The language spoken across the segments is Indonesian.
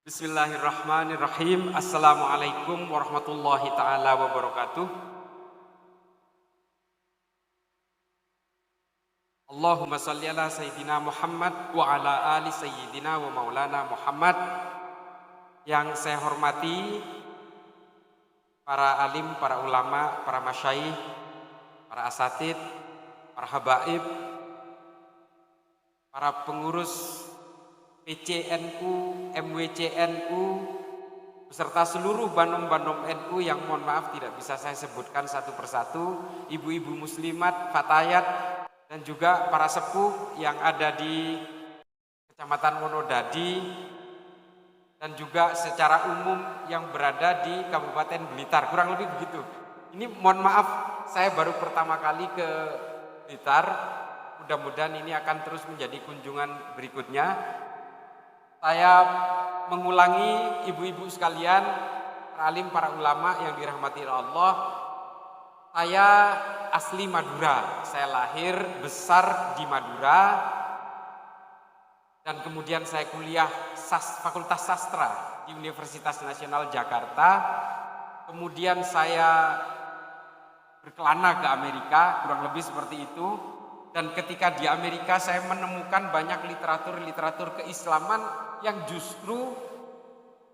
Bismillahirrahmanirrahim. Assalamualaikum warahmatullahi ta'ala wabarakatuh. Allahumma salli ala Sayyidina Muhammad wa ala ali Sayyidina wa maulana Muhammad. Yang saya hormati para alim, para ulama, para masyayikh, para asatid, para habaib, para pengurus PCNU, MWCNU, beserta seluruh banom-banom NU yang mohon maaf tidak bisa saya sebutkan satu persatu, ibu-ibu muslimat, fatayat, dan juga para sepuh yang ada di Kecamatan Wonodadi, dan juga secara umum yang berada di Kabupaten Blitar, kurang lebih begitu. Ini mohon maaf, saya baru pertama kali ke Blitar, mudah-mudahan ini akan terus menjadi kunjungan berikutnya. Saya mengulangi ibu-ibu sekalian, para alim, para ulama yang dirahmati Allah. Saya asli Madura, saya lahir besar di Madura dan kemudian saya kuliah Fakultas Sastra di Universitas Nasional Jakarta. Kemudian saya berkelana ke Amerika, kurang lebih seperti itu. Dan ketika di Amerika saya menemukan banyak literatur-literatur keislaman yang justru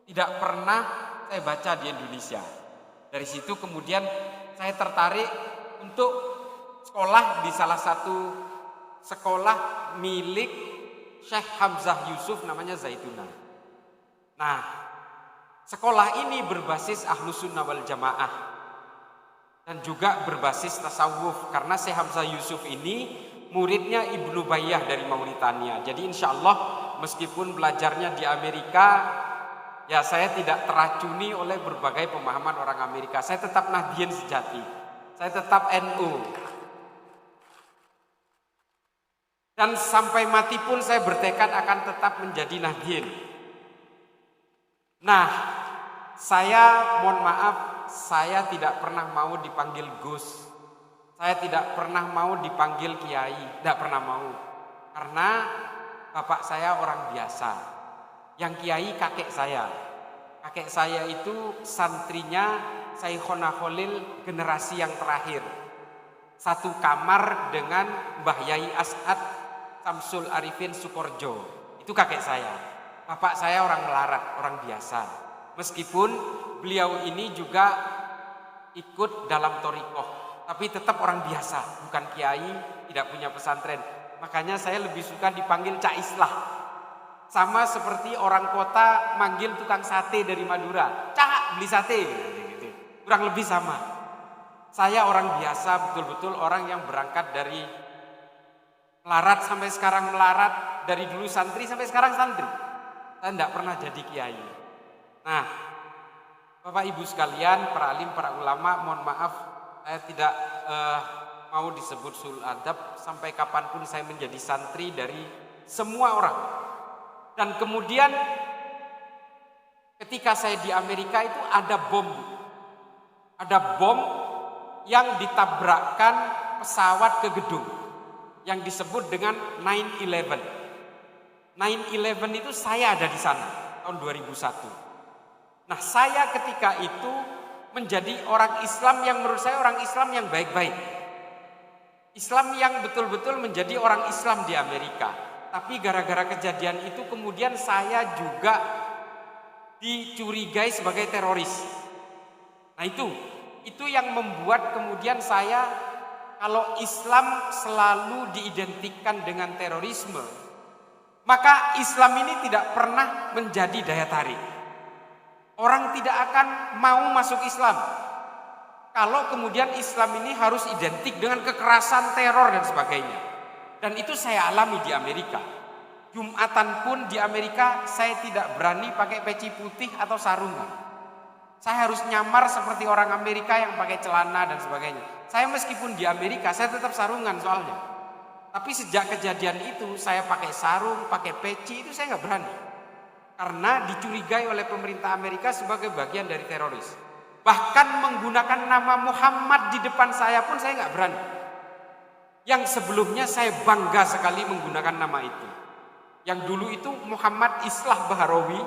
tidak pernah saya baca di Indonesia. Dari situ kemudian saya tertarik untuk sekolah di salah satu sekolah milik Syekh Hamzah Yusuf, namanya Zaituna. Nah, sekolah ini berbasis Ahlus Sunnah wal Jamaah dan juga berbasis tasawuf, karena Syekh Hamzah Yusuf ini muridnya Ibnu Bayyah dari Mauritania. Jadi insya Allah meskipun belajarnya di Amerika, ya saya tidak teracuni oleh berbagai pemahaman orang Amerika. Saya tetap Nahdien sejati, saya tetap NU. Dan sampai mati pun saya bertekad akan tetap menjadi Nahdien. Nah, saya mohon maaf, saya tidak pernah mau dipanggil Gus. Saya tidak pernah mau dipanggil Kiai, tidak pernah mau. Karena bapak saya orang biasa. Yang Kiai kakek saya. Kakek saya itu santrinya Syekhona Khalil generasi yang terakhir. Satu kamar dengan Mbah Yai As'ad Samsul Arifin Sukorjo. Itu kakek saya. Bapak saya orang melarat, orang biasa. Meskipun beliau ini juga ikut dalam thariqah, tapi tetap orang biasa, bukan kiai, tidak punya pesantren. Makanya saya lebih suka dipanggil Cak Islah. Sama seperti orang kota manggil tukang sate dari Madura, Cak beli sate, gitu. Kurang lebih sama. Saya orang biasa, betul-betul orang yang berangkat dari melarat sampai sekarang melarat, dari dulu santri sampai sekarang santri. Saya tidak pernah jadi kiai. Nah, Bapak Ibu sekalian, para alim, para ulama, mohon maaf, saya tidak mau disebut sul adab. Sampai kapanpun saya menjadi santri dari semua orang. Dan kemudian ketika saya di Amerika itu ada bom. Ada bom yang ditabrakkan pesawat ke gedung yang disebut dengan 9/11. 9/11 itu saya ada di sana tahun 2001. Nah, saya ketika itu menjadi orang Islam yang menurut saya orang Islam yang baik-baik. Islam yang betul-betul menjadi orang Islam di Amerika. Tapi gara-gara kejadian itu kemudian saya juga dicurigai sebagai teroris. Nah, itu yang membuat kemudian saya, kalau Islam selalu diidentikan dengan terorisme, maka Islam ini tidak pernah menjadi daya tarik. Orang tidak akan mau masuk Islam kalau kemudian Islam ini harus identik dengan kekerasan, teror, dan sebagainya. Dan itu saya alami di Amerika. Jumatan pun di Amerika saya tidak berani pakai peci putih atau sarungan. Saya harus nyamar seperti orang Amerika yang pakai celana dan sebagainya. Saya meskipun di Amerika saya tetap sarungan soalnya. Tapi sejak kejadian itu saya pakai sarung, pakai peci, itu saya nggak berani. Karena dicurigai oleh pemerintah Amerika sebagai bagian dari teroris. Bahkan menggunakan nama Muhammad di depan saya pun saya nggak berani. Yang sebelumnya saya bangga sekali menggunakan nama itu. Yang dulu itu Muhammad Islah Bahrawi,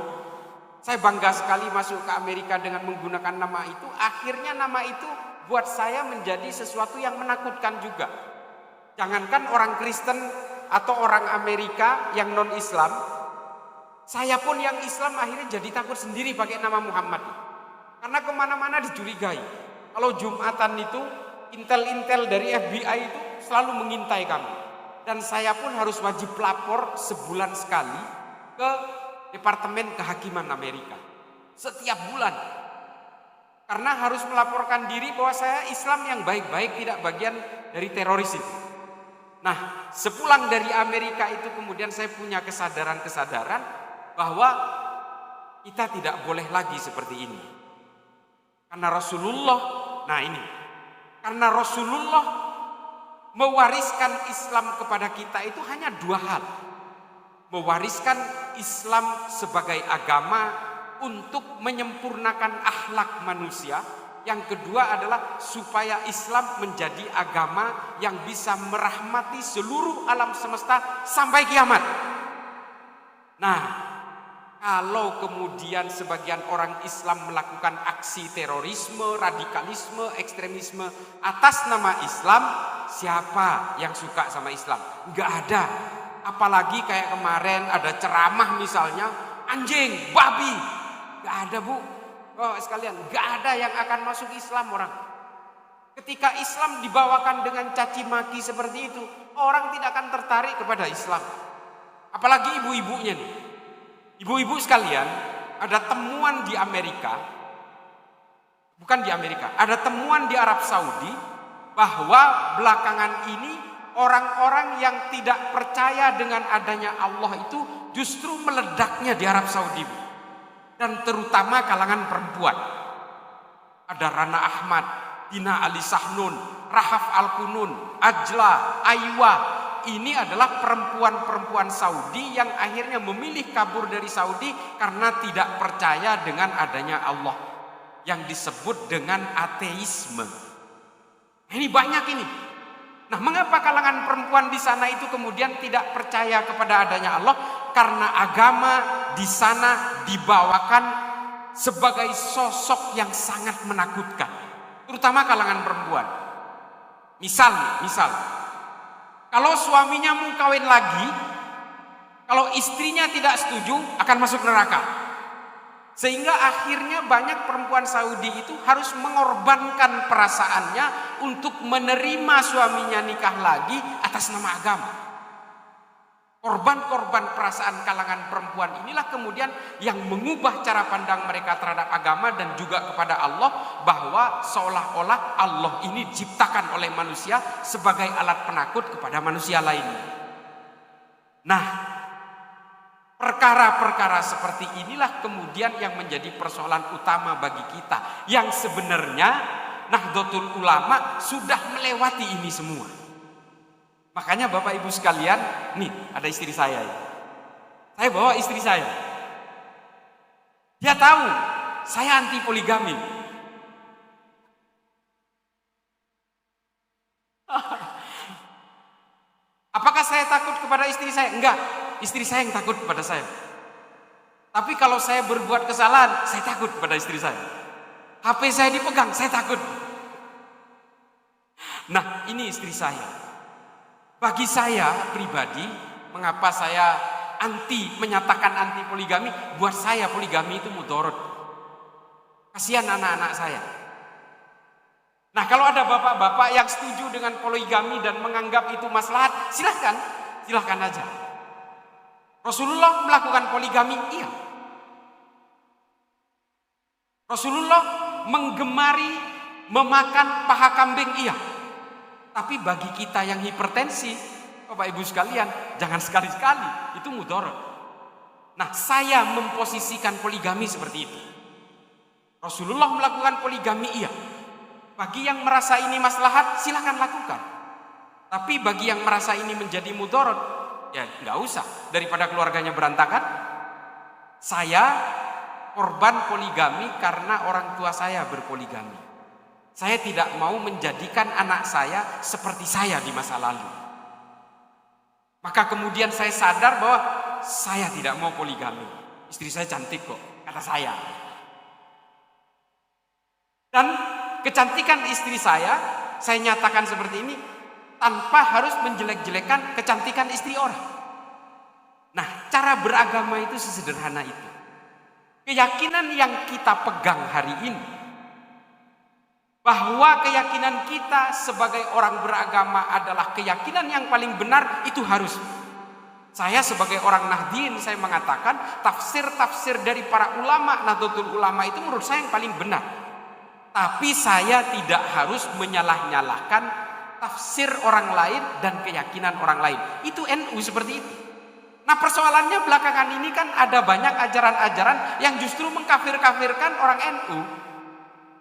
Saya bangga sekali masuk ke Amerika dengan menggunakan nama itu. Akhirnya nama itu buat saya menjadi sesuatu yang menakutkan juga. Jangankan orang Kristen atau orang Amerika yang non-Islam, saya pun yang Islam akhirnya jadi takut sendiri pakai nama Muhammad. Karena kemana-mana dicurigai. Kalau Jumatan itu, intel-intel dari FBI itu selalu mengintai kami. Dan saya pun harus wajib lapor sebulan sekali ke Departemen Kehakiman Amerika. Setiap bulan. Karena harus melaporkan diri bahwa saya Islam yang baik-baik, tidak bagian dari teroris itu. Nah, sepulang dari Amerika itu kemudian saya punya kesadaran bahwa kita tidak boleh lagi seperti ini. Karena Rasulullah, karena Rasulullah mewariskan Islam kepada kita itu hanya dua hal. Mewariskan Islam sebagai agama untuk menyempurnakan akhlak manusia. Yang kedua adalah supaya Islam menjadi agama yang bisa merahmati seluruh alam semesta sampai kiamat. Nah, kalau kemudian sebagian orang Islam melakukan aksi terorisme, radikalisme, ekstremisme atas nama Islam, siapa yang suka sama Islam? Enggak ada. Apalagi kayak kemarin ada ceramah misalnya, anjing, babi. Enggak ada, Bu. Oh, sekalian, enggak ada yang akan masuk Islam orang. Ketika Islam dibawakan dengan caci maki seperti itu, orang tidak akan tertarik kepada Islam. Apalagi ibu-ibunya nih. Ibu-ibu sekalian, ada temuan di Amerika, bukan di Amerika, ada temuan di Arab Saudi bahwa belakangan ini orang-orang yang tidak percaya dengan adanya Allah itu justru meledaknya di Arab Saudi. Dan terutama kalangan perempuan. Ada Rana Ahmad, Dina Ali Sahnun, Rahaf Al-Kunun, Ajla, Aywa. Ini adalah perempuan-perempuan Saudi yang akhirnya memilih kabur dari Saudi karena tidak percaya dengan adanya Allah, yang disebut dengan ateisme. Ini banyak ini. Nah, mengapa kalangan perempuan di sana itu kemudian tidak percaya kepada adanya Allah? Karena agama di sana dibawakan sebagai sosok yang sangat menakutkan, terutama kalangan perempuan. Misal, kalau suaminya mau kawin lagi, kalau istrinya tidak setuju akan masuk neraka. Sehingga akhirnya banyak perempuan Saudi itu harus mengorbankan perasaannya untuk menerima suaminya nikah lagi atas nama agama. Korban-korban perasaan kalangan perempuan inilah kemudian yang mengubah cara pandang mereka terhadap agama dan juga kepada Allah, bahwa seolah-olah Allah ini diciptakan oleh manusia sebagai alat penakut kepada manusia lainnya. Nah, perkara-perkara seperti inilah kemudian yang menjadi persoalan utama bagi kita, yang sebenarnya Nahdlatul Ulama sudah melewati ini semua. Makanya Bapak Ibu sekalian, nih ada istri saya ya. Saya bawa istri saya. Dia tahu saya anti poligami. Apakah saya takut kepada istri saya? Enggak, istri saya yang takut kepada saya. Tapi kalau saya berbuat kesalahan, saya takut kepada istri saya. HP saya dipegang, saya takut. Nah, ini istri saya. Bagi saya pribadi, mengapa saya menyatakan anti poligami? Buat saya poligami itu mudarat. Kasihan anak-anak saya. Nah, kalau ada bapak-bapak yang setuju dengan poligami dan menganggap itu maslahat, silahkan aja. Rasulullah melakukan poligami, iya. Rasulullah menggemari memakan paha kambing, iya. Tapi bagi kita yang hipertensi, Bapak Ibu sekalian, jangan sekali-sekali, itu mudarat. Nah, saya memposisikan poligami seperti itu. Rasulullah melakukan poligami, iya. Bagi yang merasa ini maslahat, silakan lakukan. Tapi bagi yang merasa ini menjadi mudarat, ya nggak usah. Daripada keluarganya berantakan. Saya korban poligami karena orang tua saya berpoligami. Saya tidak mau menjadikan anak saya seperti saya di masa lalu. Maka kemudian saya sadar bahwa saya tidak mau poligami. Istri saya cantik kok, kata saya. Dan kecantikan istri saya nyatakan seperti ini tanpa harus menjelek-jelekan kecantikan istri orang. Nah, cara beragama itu sesederhana itu. Keyakinan yang kita pegang hari ini, bahwa keyakinan kita sebagai orang beragama adalah keyakinan yang paling benar, itu harus. Saya sebagai orang Nahdien, saya mengatakan tafsir-tafsir dari para ulama, Nahdlatul Ulama itu menurut saya yang paling benar. Tapi saya tidak harus menyalah-nyalahkan tafsir orang lain dan keyakinan orang lain. Itu NU seperti itu. Nah, persoalannya belakangan ini kan ada banyak ajaran-ajaran yang justru mengkafir-kafirkan orang NU.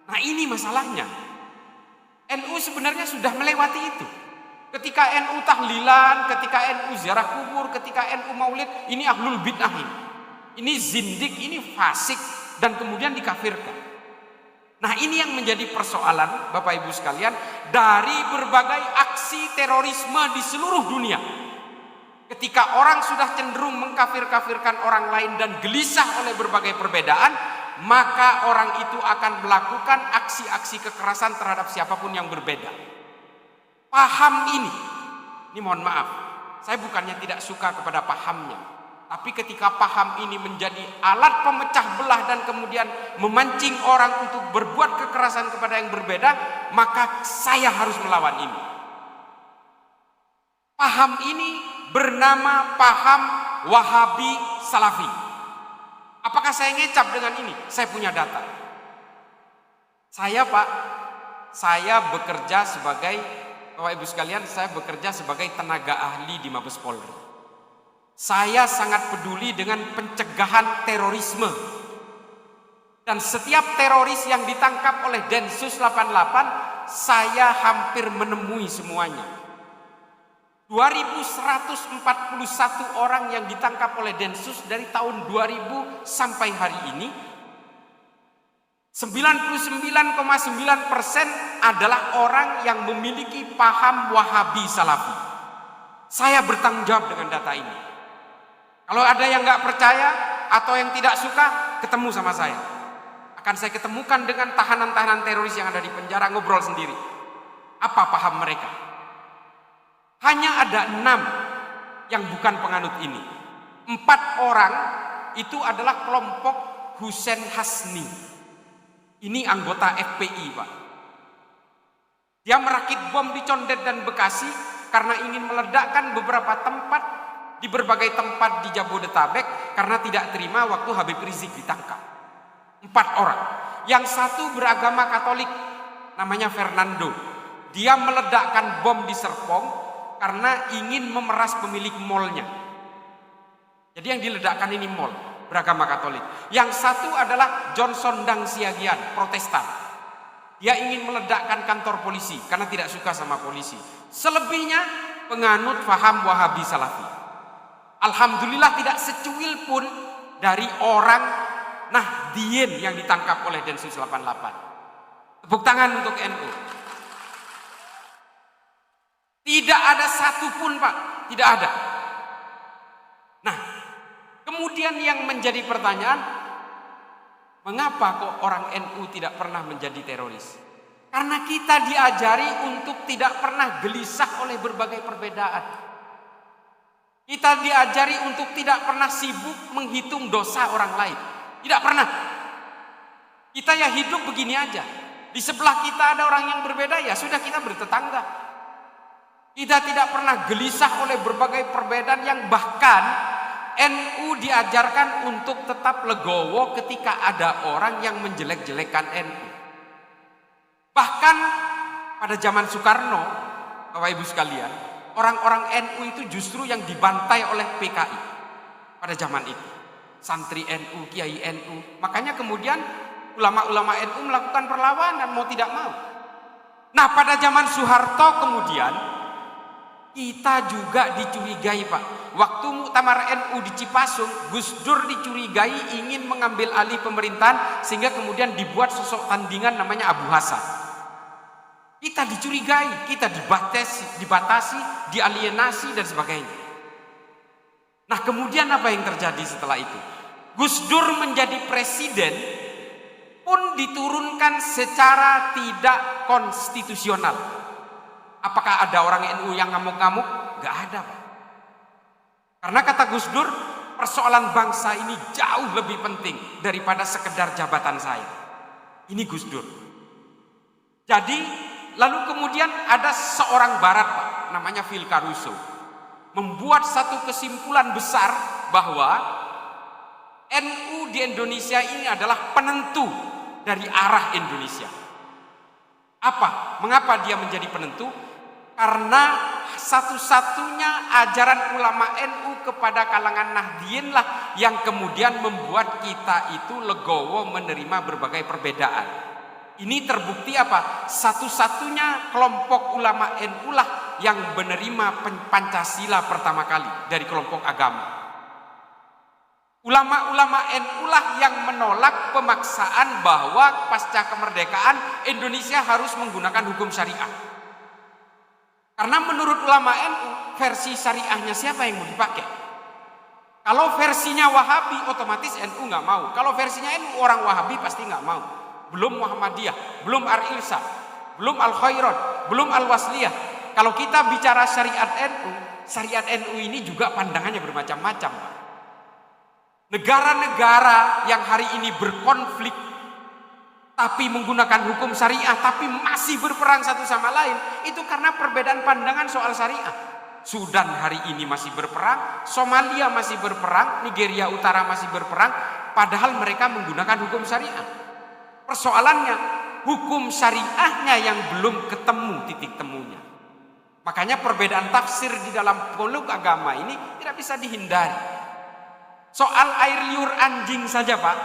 Nah, ini masalahnya. NU sebenarnya sudah melewati itu. Ketika NU tahlilan, ketika NU ziarah kubur, ketika NU maulid, ini ahlul bid'ah ini zindik, ini fasik, dan kemudian dikafirkan. Nah, ini yang menjadi persoalan Bapak Ibu sekalian dari berbagai aksi terorisme di seluruh dunia. Ketika orang sudah cenderung mengkafir-kafirkan orang lain dan gelisah oleh berbagai perbedaan, maka orang itu akan melakukan aksi-aksi kekerasan terhadap siapapun yang berbeda. Paham ini mohon maaf, saya bukannya tidak suka kepada pahamnya, tapi ketika paham ini menjadi alat pemecah belah dan kemudian memancing orang untuk berbuat kekerasan kepada yang berbeda, maka saya harus melawan ini. Paham ini bernama paham Wahabi Salafi. Apakah saya ngecap dengan ini? Saya punya data. Saya bekerja sebagai, Bapak Ibu sekalian, saya bekerja sebagai tenaga ahli di Mabes Polri. Saya sangat peduli dengan pencegahan terorisme. Dan setiap teroris yang ditangkap oleh Densus 88, saya hampir menemui semuanya. 2.141 orang yang ditangkap oleh Densus dari tahun 2000 sampai hari ini, 99,9% adalah orang yang memiliki paham Wahabi Salafi. Saya bertanggung jawab dengan data ini. Kalau ada yang nggak percaya atau yang tidak suka, ketemu sama saya. Akan saya ketemukan dengan tahanan-tahanan teroris yang ada di penjara, ngobrol sendiri. Apa paham mereka? Hanya ada 6 yang bukan penganut ini. 4 orang itu adalah kelompok Husein Hasni. Ini anggota FPI, Pak. Dia merakit bom di Condet dan Bekasi karena ingin meledakkan beberapa tempat di berbagai tempat di Jabodetabek karena tidak terima waktu Habib Rizik ditangkap. 4 orang. Yang satu beragama Katolik, namanya Fernando. Dia meledakkan bom di Serpong karena ingin memeras pemilik malnya. Jadi yang diledakkan ini mal, beragama Katolik. Yang satu adalah Johnson Dang Siagian, Protestan. Dia ingin meledakkan kantor polisi karena tidak suka sama polisi. Selebihnya penganut faham Wahabi Salafi. Alhamdulillah tidak secuil pun dari orang Nahdien yang ditangkap oleh Densus 88. Tepuk tangan untuk NU. Tidak ada satupun, Pak, tidak ada. Nah, kemudian yang menjadi pertanyaan, mengapa kok orang NU tidak pernah menjadi teroris? Karena kita diajari untuk tidak pernah gelisah oleh berbagai perbedaan. Kita diajari untuk tidak pernah sibuk menghitung dosa orang lain. Tidak pernah. Kita ya hidup begini aja. Di sebelah kita ada orang yang berbeda, ya sudah kita bertetangga. Kita tidak pernah gelisah oleh berbagai perbedaan yang bahkan NU diajarkan untuk tetap legowo ketika ada orang yang menjelek-jelekan NU. Bahkan pada zaman Soekarno, Bapak Ibu sekalian, orang-orang NU itu justru yang dibantai oleh PKI pada zaman itu. Santri NU, kiai NU. Makanya kemudian ulama-ulama NU melakukan perlawanan mau tidak mau. Nah, pada zaman Soeharto kemudian kita juga dicurigai, Pak. Waktu muktamar NU di Cipasung, Gus Dur dicurigai ingin mengambil alih pemerintahan sehingga kemudian dibuat sosok tandingan namanya Abu Hasan. Kita dicurigai, kita dibatasi, dialienasi dan sebagainya. Nah, kemudian apa yang terjadi setelah itu? Gus Dur menjadi presiden pun diturunkan secara tidak konstitusional. Apakah ada orang NU yang ngamuk-ngamuk? Gak ada, Pak. Karena kata Gus Dur, persoalan bangsa ini jauh lebih penting daripada sekedar jabatan saya. Ini Gus Dur. Jadi lalu kemudian ada seorang barat, Pak, namanya Phil Caruso, membuat satu kesimpulan besar bahwa NU di Indonesia ini adalah penentu dari arah Indonesia. Apa? Mengapa dia menjadi penentu? Karena satu-satunya ajaran ulama NU kepada kalangan Nahdliyin lah yang kemudian membuat kita itu legowo menerima berbagai perbedaan. Ini terbukti apa? Satu-satunya kelompok ulama NU lah yang menerima Pancasila pertama kali dari kelompok agama. Ulama-ulama NU lah yang menolak pemaksaan bahwa pasca kemerdekaan Indonesia harus menggunakan hukum syariah. Karena menurut ulama NU, versi syariahnya siapa yang mau dipakai? Kalau versinya Wahabi, otomatis NU nggak mau. Kalau versinya NU, orang Wahabi pasti nggak mau. Belum Muhammadiyah, belum Ar-Ilsa, belum Al-Khairat, belum Al-Wasliyah. Kalau kita bicara syariat NU ini juga pandangannya bermacam-macam, Pak. Negara-negara yang hari ini berkonflik tapi menggunakan hukum syariah tapi masih berperang satu sama lain, itu karena perbedaan pandangan soal syariah. Sudan hari ini masih berperang, Somalia masih berperang, Nigeria Utara masih berperang, padahal mereka menggunakan hukum syariah. Persoalannya hukum syariahnya yang belum ketemu titik temunya. Makanya perbedaan tafsir di dalam peluk agama ini tidak bisa dihindari. Soal air liur anjing saja, Pak,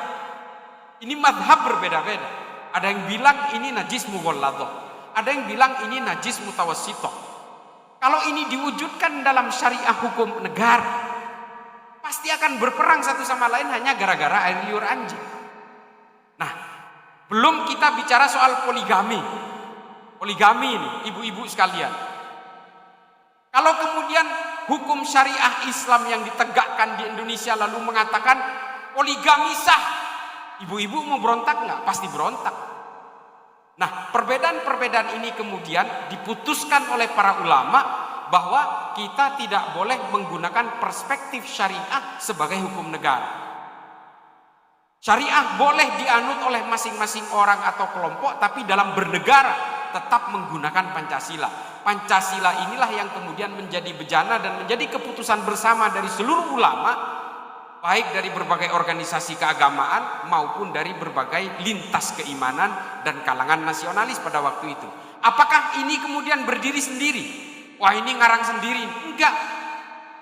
ini madhab berbeda-beda. Ada yang bilang ini najis mughalladhah, ada yang bilang ini najis mutawassithah. Kalau ini diwujudkan dalam syariah hukum negara, pasti akan berperang satu sama lain hanya gara-gara air liur anjing. Nah, belum kita bicara soal poligami. Poligami ini, ibu-ibu sekalian. Kalau kemudian hukum syariah Islam yang ditegakkan di Indonesia lalu mengatakan poligami sah, ibu-ibu mau berontak nggak? Pasti berontak. Nah, perbedaan-perbedaan ini kemudian diputuskan oleh para ulama bahwa kita tidak boleh menggunakan perspektif syariah sebagai hukum negara. Syariah boleh dianut oleh masing-masing orang atau kelompok, tapi dalam bernegara tetap menggunakan Pancasila. Pancasila inilah yang kemudian menjadi bejana dan menjadi keputusan bersama dari seluruh ulama, baik dari berbagai organisasi keagamaan maupun dari berbagai lintas keimanan dan kalangan nasionalis pada waktu itu. Apakah ini kemudian berdiri sendiri? Wah, ini ngarang sendiri? Enggak.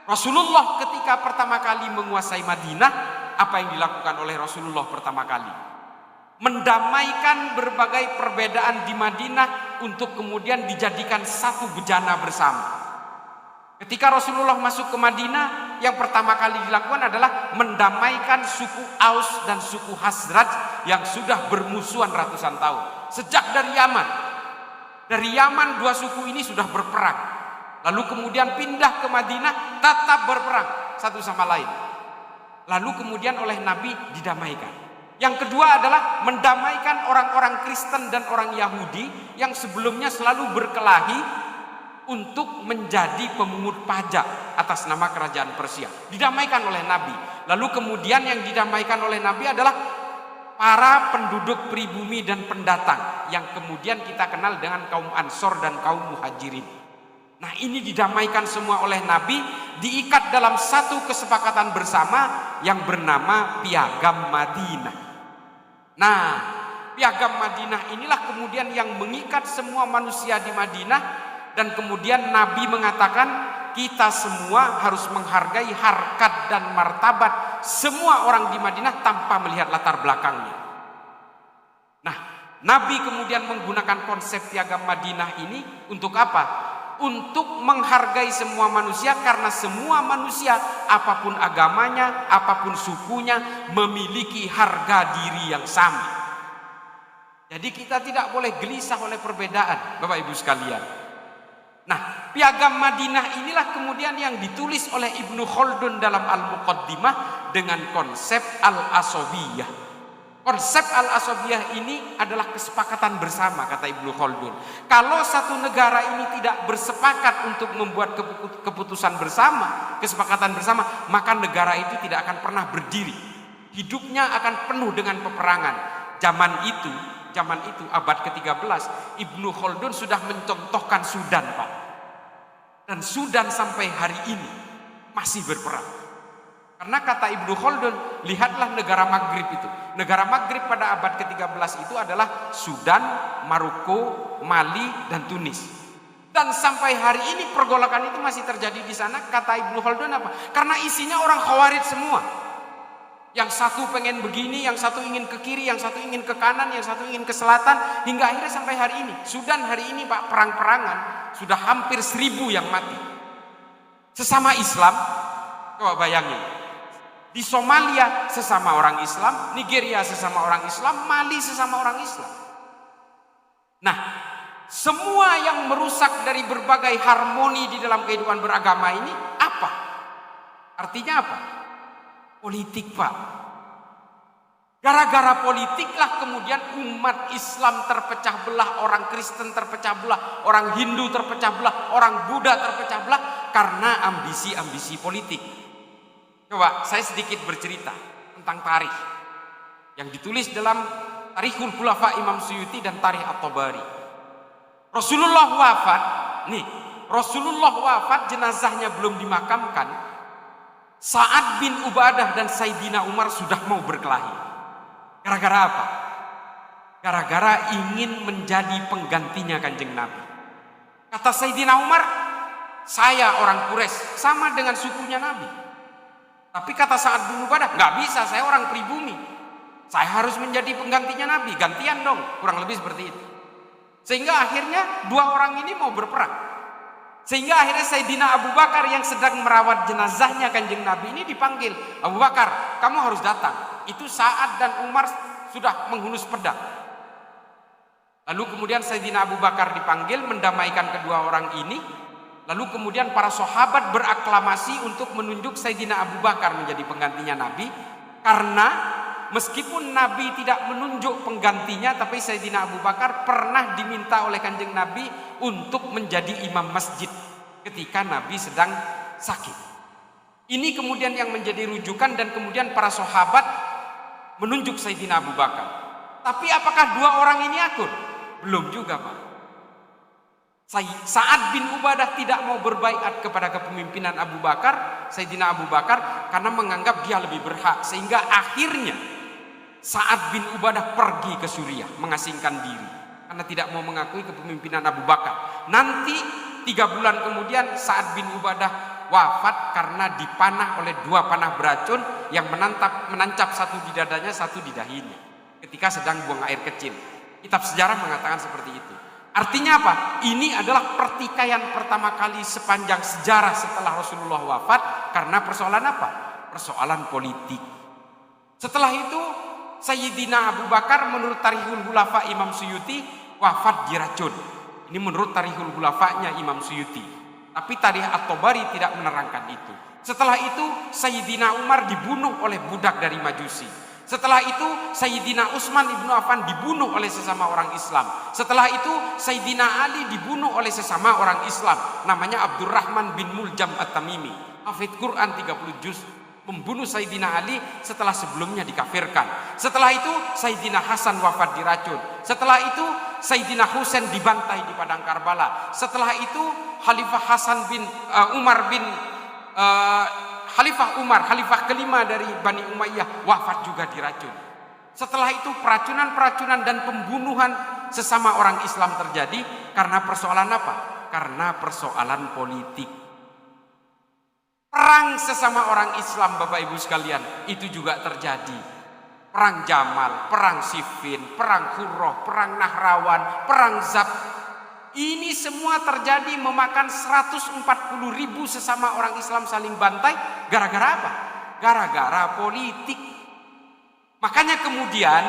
Rasulullah ketika pertama kali menguasai Madinah, apa yang dilakukan oleh Rasulullah pertama kali? Mendamaikan berbagai perbedaan di Madinah untuk kemudian dijadikan satu bejana bersama. Ketika Rasulullah masuk ke Madinah, yang pertama kali dilakukan adalah mendamaikan suku Aus dan suku Khazraj yang sudah bermusuhan ratusan tahun. Sejak dari Yaman. Dari Yaman dua suku ini sudah berperang. Lalu kemudian pindah ke Madinah, tetap berperang satu sama lain. Lalu kemudian oleh Nabi didamaikan. Yang kedua adalah mendamaikan orang-orang Kristen dan orang Yahudi yang sebelumnya selalu berkelahi untuk menjadi pemungut pajak atas nama kerajaan Persia. Didamaikan oleh Nabi. Lalu kemudian yang didamaikan oleh Nabi adalah para penduduk pribumi dan pendatang yang kemudian kita kenal dengan kaum Ansor dan kaum Muhajirin. Nah, ini didamaikan semua oleh Nabi, diikat dalam satu kesepakatan bersama yang bernama Piagam Madinah. Nah, Piagam Madinah inilah kemudian yang mengikat semua manusia di Madinah. Dan kemudian Nabi mengatakan kita semua harus menghargai harkat dan martabat semua orang di Madinah tanpa melihat latar belakangnya. Nah, Nabi kemudian menggunakan konsep Piagam Madinah ini untuk apa? Untuk menghargai semua manusia, karena semua manusia apapun agamanya, apapun sukunya memiliki harga diri yang sama. Jadi kita tidak boleh gelisah oleh perbedaan, Bapak Ibu sekalian. Nah, Piagam Madinah inilah kemudian yang ditulis oleh Ibnu Khaldun dalam Al-Muqaddimah dengan konsep al-asobiyah. Konsep al-asobiyah ini adalah kesepakatan bersama, kata Ibnu Khaldun. Kalau satu negara ini tidak bersepakat untuk membuat keputusan bersama, kesepakatan bersama, maka negara itu tidak akan pernah berdiri. Hidupnya akan penuh dengan peperangan. Zaman itu abad ke-13, Ibnu Khaldun sudah mencontohkan Sudan, Pak. Dan Sudan sampai hari ini masih berperang. Karena kata Ibnu Khaldun, lihatlah negara Maghrib itu. Negara Maghrib pada abad ke-13 itu adalah Sudan, Maroko, Mali, dan Tunis. Dan sampai hari ini pergolakan itu masih terjadi di sana. Kata Ibnu Khaldun apa? Karena isinya orang Khawarij semua. Yang satu pengen begini, yang satu ingin ke kiri, yang satu ingin ke kanan, yang satu ingin ke selatan. Hingga akhirnya sampai hari ini. Sudan hari ini, Pak, perang-perangan sudah hampir 1000 yang mati. Sesama Islam, coba bayangin. Di Somalia sesama orang Islam, Nigeria sesama orang Islam, Mali sesama orang Islam. Nah, semua yang merusak dari berbagai harmoni di dalam kehidupan beragama ini apa? Artinya apa? Politik, Pak. Gara-gara politiklah kemudian umat Islam terpecah belah, orang Kristen terpecah belah, orang Hindu terpecah belah, orang Buddha terpecah belah karena ambisi-ambisi politik. Coba saya sedikit bercerita tentang tarikh yang ditulis dalam Tarikhul Khulafa Imam Suyuti dan Tarikh At-Tabari. Rasulullah wafat, jenazahnya belum dimakamkan. Sa'ad bin Ubadah dan Sayyidina Umar sudah mau berkelahi. Gara-gara apa? Gara-gara ingin menjadi penggantinya Kanjeng Nabi. Kata Sayyidina Umar, saya orang Quraisy, sama dengan sukunya Nabi. Tapi kata Sa'ad bin Ubadah, nggak bisa, saya orang pribumi. Saya harus menjadi penggantinya Nabi, gantian dong, kurang lebih seperti itu. Sehingga akhirnya dua orang ini mau berperang. Sehingga akhirnya Sayyidina Abu Bakar yang sedang merawat jenazahnya Kanjeng Nabi ini dipanggil. Abu Bakar, kamu harus datang. Itu Sa'ad dan Umar sudah menghunus pedang. Lalu kemudian Sayyidina Abu Bakar dipanggil mendamaikan kedua orang ini. Lalu kemudian para sahabat beraklamasi untuk menunjuk Sayyidina Abu Bakar menjadi penggantinya Nabi. Karena meskipun Nabi tidak menunjuk penggantinya, tapi Sayyidina Abu Bakar pernah diminta oleh Kanjeng Nabi untuk menjadi imam masjid ketika Nabi sedang sakit. Ini kemudian yang menjadi rujukan dan kemudian para sahabat menunjuk Sayyidina Abu Bakar. Tapi apakah dua orang ini akur? Belum juga, Pak. Sa'ad bin Ubadah tidak mau berbaiat kepada kepemimpinan Abu Bakar, Sayyidina Abu Bakar, karena menganggap dia lebih berhak. Sehingga akhirnya Sa'ad bin Ubadah pergi ke Suriah, mengasingkan diri karena tidak mau mengakui kepemimpinan Abu Bakar. Nanti 3 bulan kemudian Sa'ad bin Ubadah wafat karena dipanah oleh 2 panah beracun yang menancap satu di dadanya, satu di dahinya ketika sedang buang air kecil. Kitab sejarah mengatakan seperti itu. Artinya apa? Ini adalah pertikaian pertama kali sepanjang sejarah setelah Rasulullah wafat. Karena persoalan apa? Persoalan politik. Setelah itu Sayyidina Abu Bakar menurut Tarikhul Khulafa Imam Suyuti wafat diracun. Ini menurut Tarikhul Khulafanya Imam Suyuti. Tapi Tarikh At-Tabari tidak menerangkan itu. Setelah itu Sayyidina Umar dibunuh oleh budak dari Majusi. Setelah itu Sayyidina Utsman ibnu Affan dibunuh oleh sesama orang Islam. Setelah itu Sayyidina Ali dibunuh oleh sesama orang Islam. Namanya Abdurrahman bin Muljam At-Tamimi. Hafidz Quran 30 juz. Membunuh Sayyidina Ali setelah sebelumnya dikafirkan. Setelah itu Sayyidina Hasan wafat diracun. Setelah itu Sayyidina Husain dibantai di padang Karbala. Setelah itu Khalifah Khalifah kelima dari Bani Umayyah wafat juga diracun. Setelah itu peracunan dan pembunuhan sesama orang Islam terjadi karena persoalan apa? Karena persoalan politik. Perang sesama orang Islam, Bapak Ibu sekalian, itu juga terjadi. Perang Jamal, perang Siffin, perang Qurrah, perang Nahrawan, perang Zab. Ini semua terjadi memakan 140.000 sesama orang Islam saling bantai. Gara-gara apa? Gara-gara politik. Makanya kemudian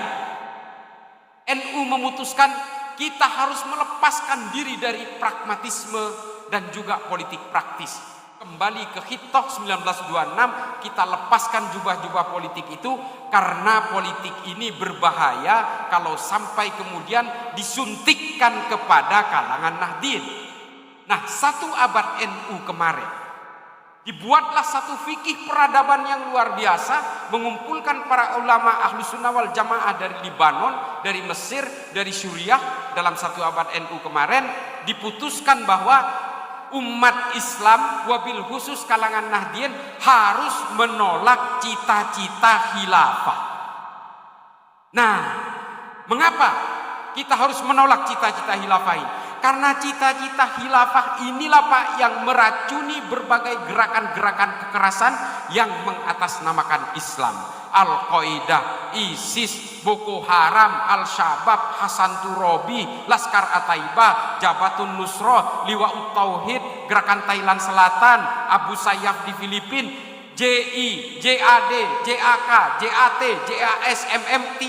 NU memutuskan kita harus melepaskan diri dari pragmatisme dan juga politik praktis. kembali ke Hitoh 1926, kita lepaskan jubah-jubah politik itu, karena politik ini berbahaya kalau sampai kemudian disuntikkan kepada kalangan Nahdien. Nah, 1 abad NU kemarin dibuatlah satu fikih peradaban yang luar biasa, mengumpulkan para ulama ahlu sunnah wal jamaah dari Libanon, dari Mesir, dari Suriah. Dalam 1 abad NU kemarin diputuskan bahwa umat Islam, wabil khusus kalangan Nahdien, harus menolak cita-cita khilafah. Nah, mengapa kita harus menolak cita-cita khilafah ini? Karena cita-cita khilafah inilah Pak yang meracuni berbagai gerakan-gerakan kekerasan yang mengatasnamakan Islam. Al-Qaeda, ISIS, Boko Haram, Al-Shabaab, Hasan Turabi, Laskar At-Taibah, Jabatun Nusroh, Liwa'ut Tauhid, Gerakan Thailand Selatan, Abu Sayyaf di Filipina, JI, JAD, JAK, JAT, JAS, MMT,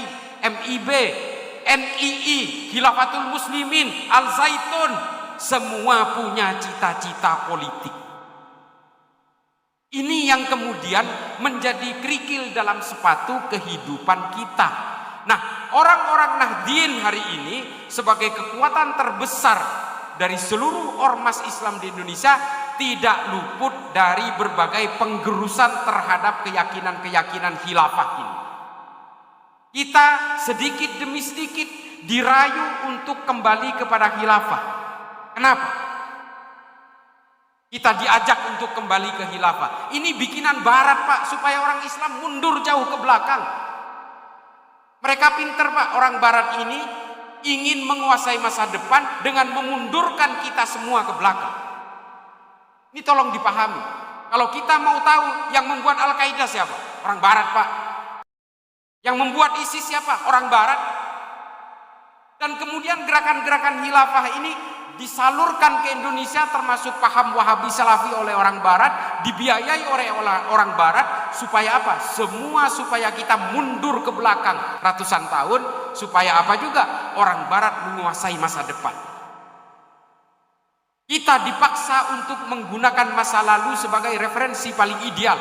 MIB, NII, Khilafatul Muslimin, Al-Zaitun, semua punya cita-cita politik. Ini yang kemudian menjadi kerikil dalam sepatu kehidupan kita. Nah, orang-orang Nahdien hari ini sebagai kekuatan terbesar dari seluruh ormas Islam di Indonesia tidak luput dari berbagai penggerusan terhadap keyakinan-keyakinan khilafah ini. Kita sedikit demi sedikit dirayu untuk kembali kepada khilafah. Kenapa? Kita diajak untuk kembali ke khilafah. Ini bikinan barat Pak, supaya orang Islam mundur jauh ke belakang. Mereka pinter Pak, orang barat ini ingin menguasai masa depan dengan memundurkan kita semua ke belakang. Ini tolong dipahami. Kalau kita mau tahu yang membuat Al-Qaeda siapa? Orang barat Pak. Yang membuat ISIS siapa? Orang barat. Dan kemudian gerakan-gerakan khilafah ini disalurkan ke Indonesia, termasuk paham Wahabi Salafi oleh orang barat, dibiayai oleh orang barat, supaya apa? Supaya kita mundur ke belakang ratusan tahun, supaya apa juga? Orang barat menguasai masa depan. Kita dipaksa untuk menggunakan masa lalu sebagai referensi paling ideal.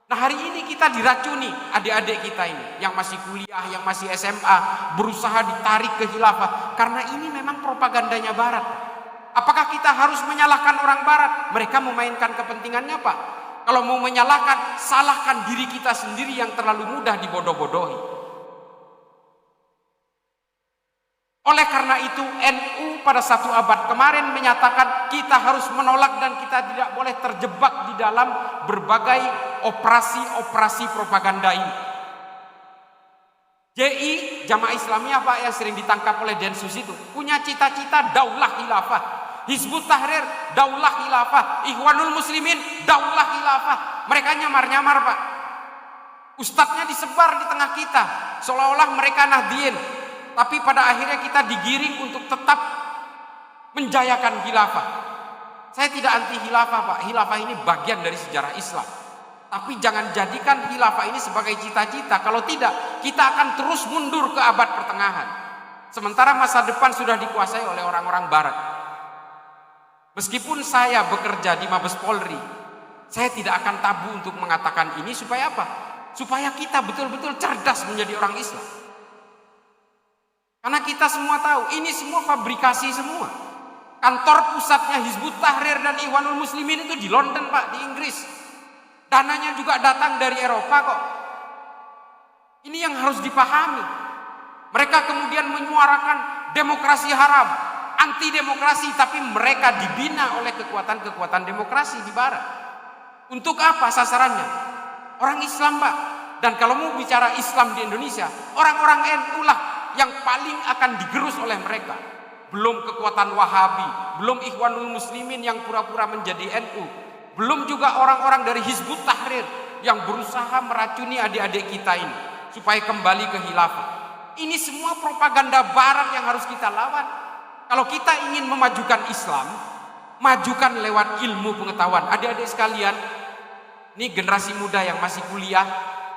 Nah, hari ini kita diracuni, adik-adik kita ini yang masih kuliah, yang masih SMA, berusaha ditarik ke khilafah, karena ini memang propagandanya barat. Apakah kita harus menyalahkan orang barat? Mereka memainkan kepentingannya Pak. Kalau mau menyalahkan, salahkan diri kita sendiri yang terlalu mudah dibodoh-bodohi. Oleh karena itu, NU pada 1 abad kemarin menyatakan kita harus menolak dan kita tidak boleh terjebak di dalam berbagai operasi-operasi propaganda ini. JI, Jamaah Islamiyah Pak, yang sering ditangkap oleh Densus itu, punya cita-cita daulah khilafah. Hizbut Tahrir, daulah khilafah. Ikhwanul Muslimin, daulah khilafah. Mereka nyamar-nyamar Pak. Ustadznya disebar di tengah kita, seolah-olah mereka Nahdien. Tapi pada akhirnya kita digiring untuk tetap menjayakan khilafah. Saya tidak anti khilafah Pak. Khilafah ini bagian dari sejarah Islam. Tapi jangan jadikan khilafah ini sebagai cita-cita. Kalau tidak, kita akan terus mundur ke abad pertengahan. Sementara masa depan sudah dikuasai oleh orang-orang barat. Meskipun saya bekerja di Mabes Polri, saya tidak akan tabu untuk mengatakan ini, supaya apa? Supaya kita betul-betul cerdas menjadi orang Islam. Karena kita semua tahu, ini semua fabrikasi semua. Kantor pusatnya Hizbut Tahrir dan Ikhwanul Muslimin itu di London Pak, di Inggris. Dananya juga datang dari Eropa kok. Ini yang harus dipahami. Mereka kemudian menyuarakan demokrasi haram, anti demokrasi, tapi mereka dibina oleh kekuatan-kekuatan demokrasi di barat. Untuk apa sasarannya? Orang Islam Pak. Dan kalau mau bicara Islam di Indonesia, orang-orang NU lah yang paling akan digerus oleh mereka. Belum kekuatan Wahabi, belum Ikhwanul Muslimin yang pura-pura menjadi NU, belum juga orang-orang dari Hizbut Tahrir yang berusaha meracuni adik-adik kita ini supaya kembali ke khilafah. Ini semua propaganda barat yang harus kita lawan. Kalau kita ingin memajukan Islam, majukan lewat ilmu pengetahuan. Adik-adik sekalian, ini generasi muda yang masih kuliah,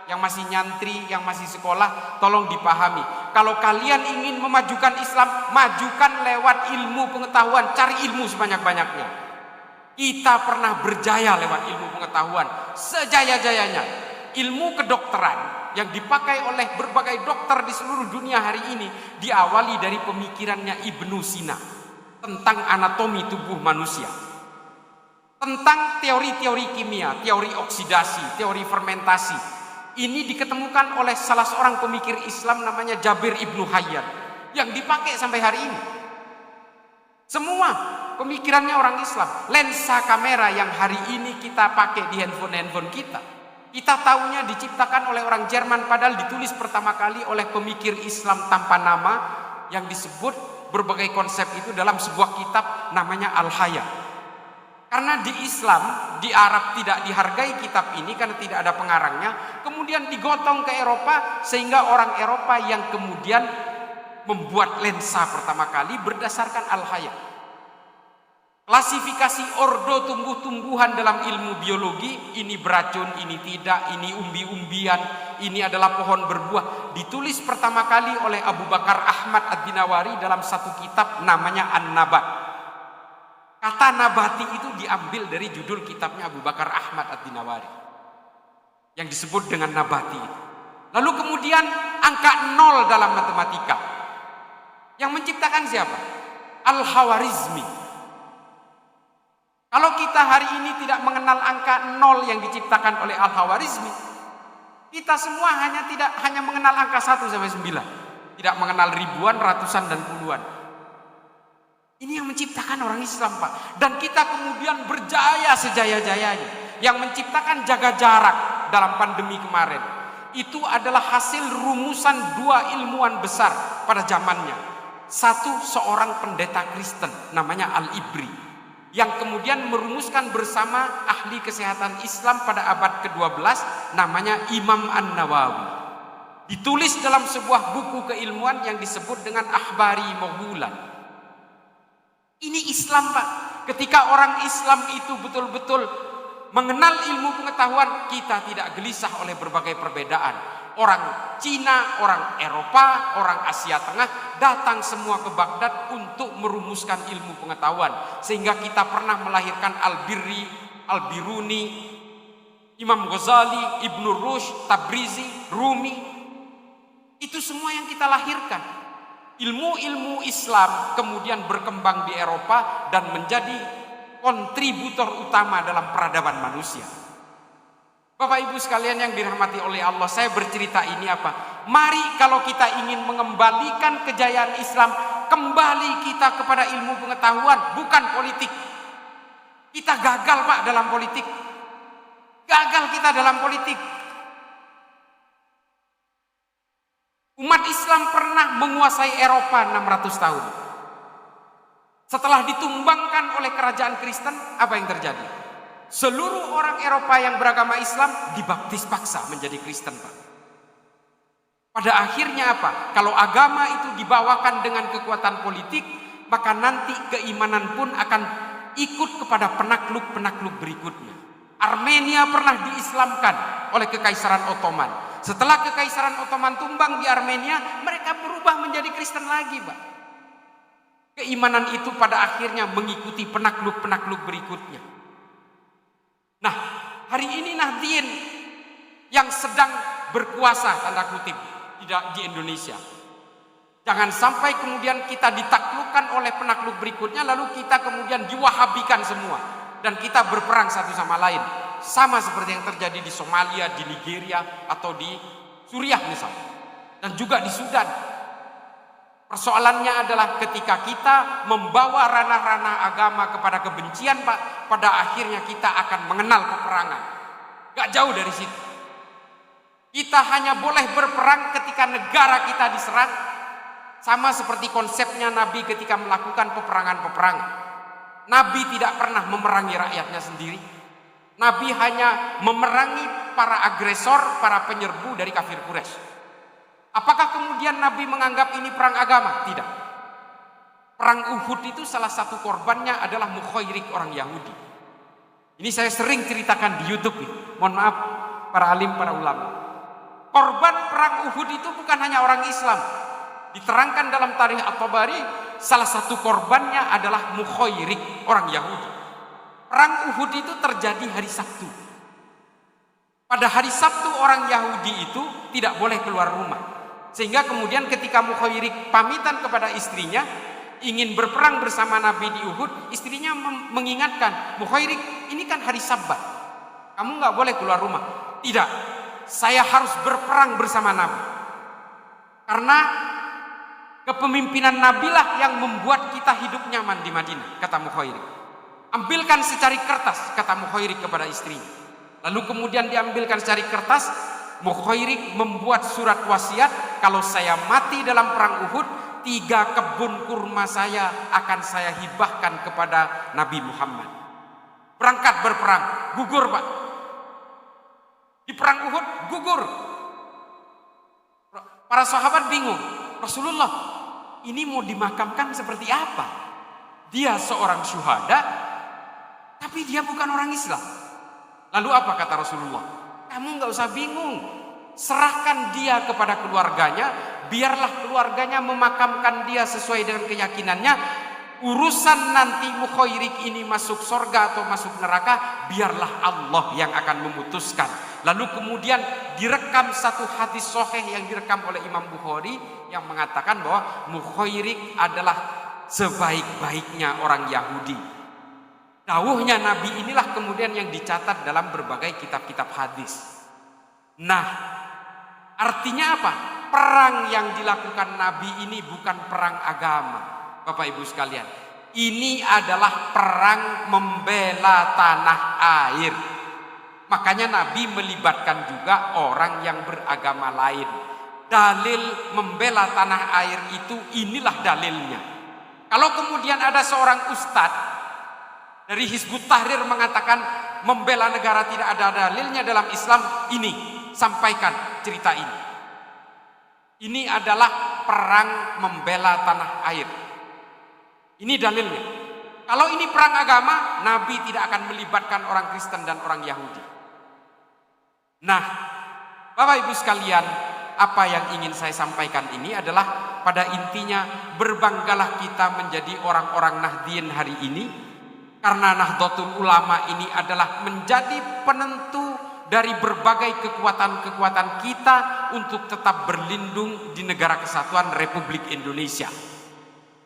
yang masih nyantri, yang masih sekolah, tolong dipahami. Kalau kalian ingin memajukan Islam, majukan lewat ilmu pengetahuan, cari ilmu sebanyak-banyaknya. Kita pernah berjaya lewat ilmu pengetahuan sejaya-jayanya. Ilmu kedokteran yang dipakai oleh berbagai dokter di seluruh dunia hari ini diawali dari pemikirannya Ibnu Sina tentang anatomi tubuh manusia, tentang teori-teori kimia, teori oksidasi, teori fermentasi. Ini diketemukan oleh salah seorang pemikir Islam namanya Jabir Ibnu Hayyan yang dipakai sampai hari ini. Semua pemikirannya orang Islam. Lensa kamera yang hari ini kita pakai di handphone kita, kita tahunya diciptakan oleh orang Jerman, padahal ditulis pertama kali oleh pemikir Islam tanpa nama yang disebut berbagai konsep itu dalam sebuah kitab namanya Al-Haya. Karena di Islam, di Arab tidak dihargai kitab ini karena tidak ada pengarangnya, kemudian digotong ke Eropa sehingga orang Eropa yang kemudian membuat lensa pertama kali berdasarkan Al-Haya. Klasifikasi ordo tumbuh-tumbuhan dalam ilmu biologi, ini beracun, ini tidak, ini umbi-umbian, ini adalah pohon berbuah, ditulis pertama kali oleh Abu Bakar Ahmad Ad-Dinawari dalam satu kitab namanya An-Nabat. Kata nabati itu diambil dari judul kitabnya Abu Bakar Ahmad Ad-Dinawari yang disebut dengan nabati. Lalu kemudian angka 0 dalam matematika yang menciptakan siapa? Al-Khawarizmi. Kalau kita hari ini tidak mengenal angka 0 yang diciptakan oleh Al-Khawarizmi, kita semua hanya mengenal angka 1 sampai 9. Tidak mengenal ribuan, ratusan, dan puluhan. Ini yang menciptakan orang Islam, Pak. Dan kita kemudian berjaya sejaya-jayanya. Yang menciptakan jaga jarak dalam pandemi kemarin, itu adalah hasil rumusan dua ilmuwan besar pada zamannya. Satu, seorang pendeta Kristen namanya Al-Ibri, yang kemudian merumuskan bersama ahli kesehatan Islam pada abad ke-12 namanya Imam An-Nawawi. Ditulis dalam sebuah buku keilmuan yang disebut dengan Akhbari Moghulan. Ini Islam, Pak. Ketika orang Islam itu betul-betul mengenal ilmu pengetahuan, kita tidak gelisah oleh berbagai perbedaan. Orang Cina, orang Eropa, orang Asia Tengah datang semua ke Baghdad untuk merumuskan ilmu pengetahuan. Sehingga kita pernah melahirkan Al-Birri, Al-Biruni, Imam Ghazali, Ibnu Rushd, Tabrizi, Rumi. Itu semua yang kita lahirkan. Ilmu-ilmu Islam kemudian berkembang di Eropa dan menjadi kontributor utama dalam peradaban manusia. Bapak Ibu sekalian yang dirahmati oleh Allah, saya bercerita ini apa? Mari kalau kita ingin mengembalikan kejayaan Islam, kembali kita kepada ilmu pengetahuan, bukan politik. Kita gagal, Pak, dalam politik. Gagal kita dalam politik. Umat Islam pernah menguasai Eropa 600 tahun. Setelah ditumbangkan oleh kerajaan Kristen, apa yang terjadi? Seluruh orang Eropa yang beragama Islam dibaptis paksa menjadi Kristen, Pak. Pada akhirnya apa? Kalau agama itu dibawakan dengan kekuatan politik, maka nanti keimanan pun akan ikut kepada penakluk-penakluk berikutnya. Armenia pernah diislamkan oleh Kekaisaran Ottoman. Setelah Kekaisaran Ottoman tumbang di Armenia, mereka berubah menjadi Kristen lagi, Pak. Keimanan itu pada akhirnya mengikuti penakluk-penakluk berikutnya. Nah, hari ini Nahdien yang sedang berkuasa tanda kutip di Indonesia. Jangan sampai kemudian kita ditaklukkan oleh penakluk berikutnya lalu kita kemudian diwahabikan semua dan kita berperang satu sama lain. Sama seperti yang terjadi di Somalia, di Nigeria atau di Suriah misalnya. Dan juga di Sudan. Persoalannya adalah ketika kita membawa ranah-ranah agama kepada kebencian, Pak, pada akhirnya kita akan mengenal peperangan. Gak jauh dari situ. Kita hanya boleh berperang ketika negara kita diserang. Sama seperti konsepnya Nabi ketika melakukan peperangan-peperangan. Nabi tidak pernah memerangi rakyatnya sendiri. Nabi hanya memerangi para agresor, para penyerbu dari kafir Quraisy. Apakah kemudian Nabi menganggap ini perang agama? Tidak. Perang Uhud itu salah satu korbannya adalah Mukhairik, orang Yahudi. Ini saya sering ceritakan di YouTube. Mohon maaf para alim, para ulama. Korban perang Uhud itu bukan hanya orang Islam. Diterangkan dalam tarikh At-Tabari, salah satu korbannya adalah Mukhairik, orang Yahudi. Perang Uhud itu terjadi hari Sabtu. Pada hari Sabtu orang Yahudi itu tidak boleh keluar rumah. Sehingga kemudian ketika Mukhairik pamitan kepada istrinya ingin berperang bersama Nabi di Uhud, istrinya mengingatkan, Mukhairik, ini kan hari Sabat, kamu nggak boleh keluar rumah. Tidak, saya harus berperang bersama Nabi. Karena kepemimpinan Nabi lah yang membuat kita hidup nyaman di Madinah, kata Mukhairik. Ambilkan secari kertas, kata Mukhairik kepada istrinya. Lalu kemudian diambilkan secari kertas, Mukhairik membuat surat wasiat, kalau saya mati dalam perang Uhud, 3 kebun kurma saya akan saya hibahkan kepada Nabi Muhammad. Berangkat berperang, gugur Pak. Di perang Uhud gugur. Para sahabat bingung, Rasulullah ini mau dimakamkan seperti apa? Dia seorang syuhada, tapi dia bukan orang Islam. Lalu apa kata Rasulullah? Kamu nggak usah bingung, serahkan dia kepada keluarganya, biarlah keluarganya memakamkan dia sesuai dengan keyakinannya. Urusan nanti Mukhairik ini masuk surga atau masuk neraka, biarlah Allah yang akan memutuskan. Lalu kemudian direkam satu hadis sahih yang direkam oleh Imam Bukhari yang mengatakan bahwa Mukhairik adalah sebaik-baiknya orang Yahudi. Dawuhnya Nabi inilah kemudian yang dicatat dalam berbagai kitab-kitab hadis. Nah, artinya apa? Perang yang dilakukan Nabi ini bukan perang agama, Bapak Ibu sekalian. Ini adalah perang membela tanah air. Makanya Nabi melibatkan juga orang yang beragama lain. Dalil membela tanah air itu, inilah dalilnya. Kalau kemudian ada seorang ustadz dari Hizbut Tahrir mengatakan membela negara tidak ada dalilnya dalam Islam, ini sampaikan cerita ini. Ini adalah perang membela tanah air. Ini dalilnya. Kalau ini perang agama, Nabi tidak akan melibatkan orang Kristen dan orang Yahudi. Nah, Bapak Ibu sekalian, apa yang ingin saya sampaikan ini adalah pada intinya berbanggalah kita menjadi orang-orang Nahdliyin hari ini. Karena Nahdlatul Ulama ini adalah menjadi penentu dari berbagai kekuatan-kekuatan kita untuk tetap berlindung di negara kesatuan Republik Indonesia.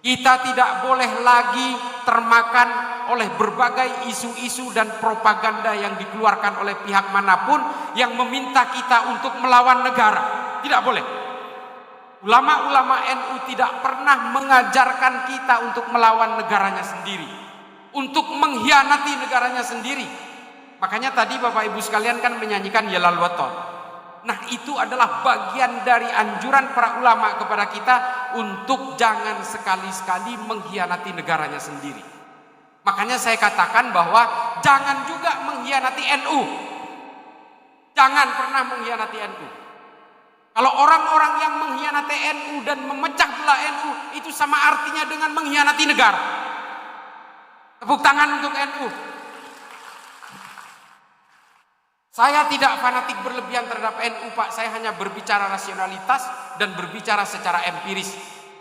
Kita tidak boleh lagi termakan oleh berbagai isu-isu dan propaganda yang dikeluarkan oleh pihak manapun yang meminta kita untuk melawan negara. Tidak boleh. Ulama-ulama NU tidak pernah mengajarkan kita untuk melawan negaranya sendiri, untuk mengkhianati negaranya sendiri. Makanya tadi Bapak Ibu sekalian kan menyanyikan Yalal Waton. Nah, itu adalah bagian dari anjuran para ulama kepada kita untuk jangan sekali-sekali mengkhianati negaranya sendiri. Makanya saya katakan bahwa jangan juga mengkhianati NU. Jangan pernah mengkhianati NU. Kalau orang-orang yang mengkhianati NU dan memecah belah NU itu sama artinya dengan mengkhianati negara. Tepuk tangan untuk NU. Saya tidak fanatik berlebihan terhadap NU, Pak. Saya hanya berbicara rasionalitas dan berbicara secara empiris.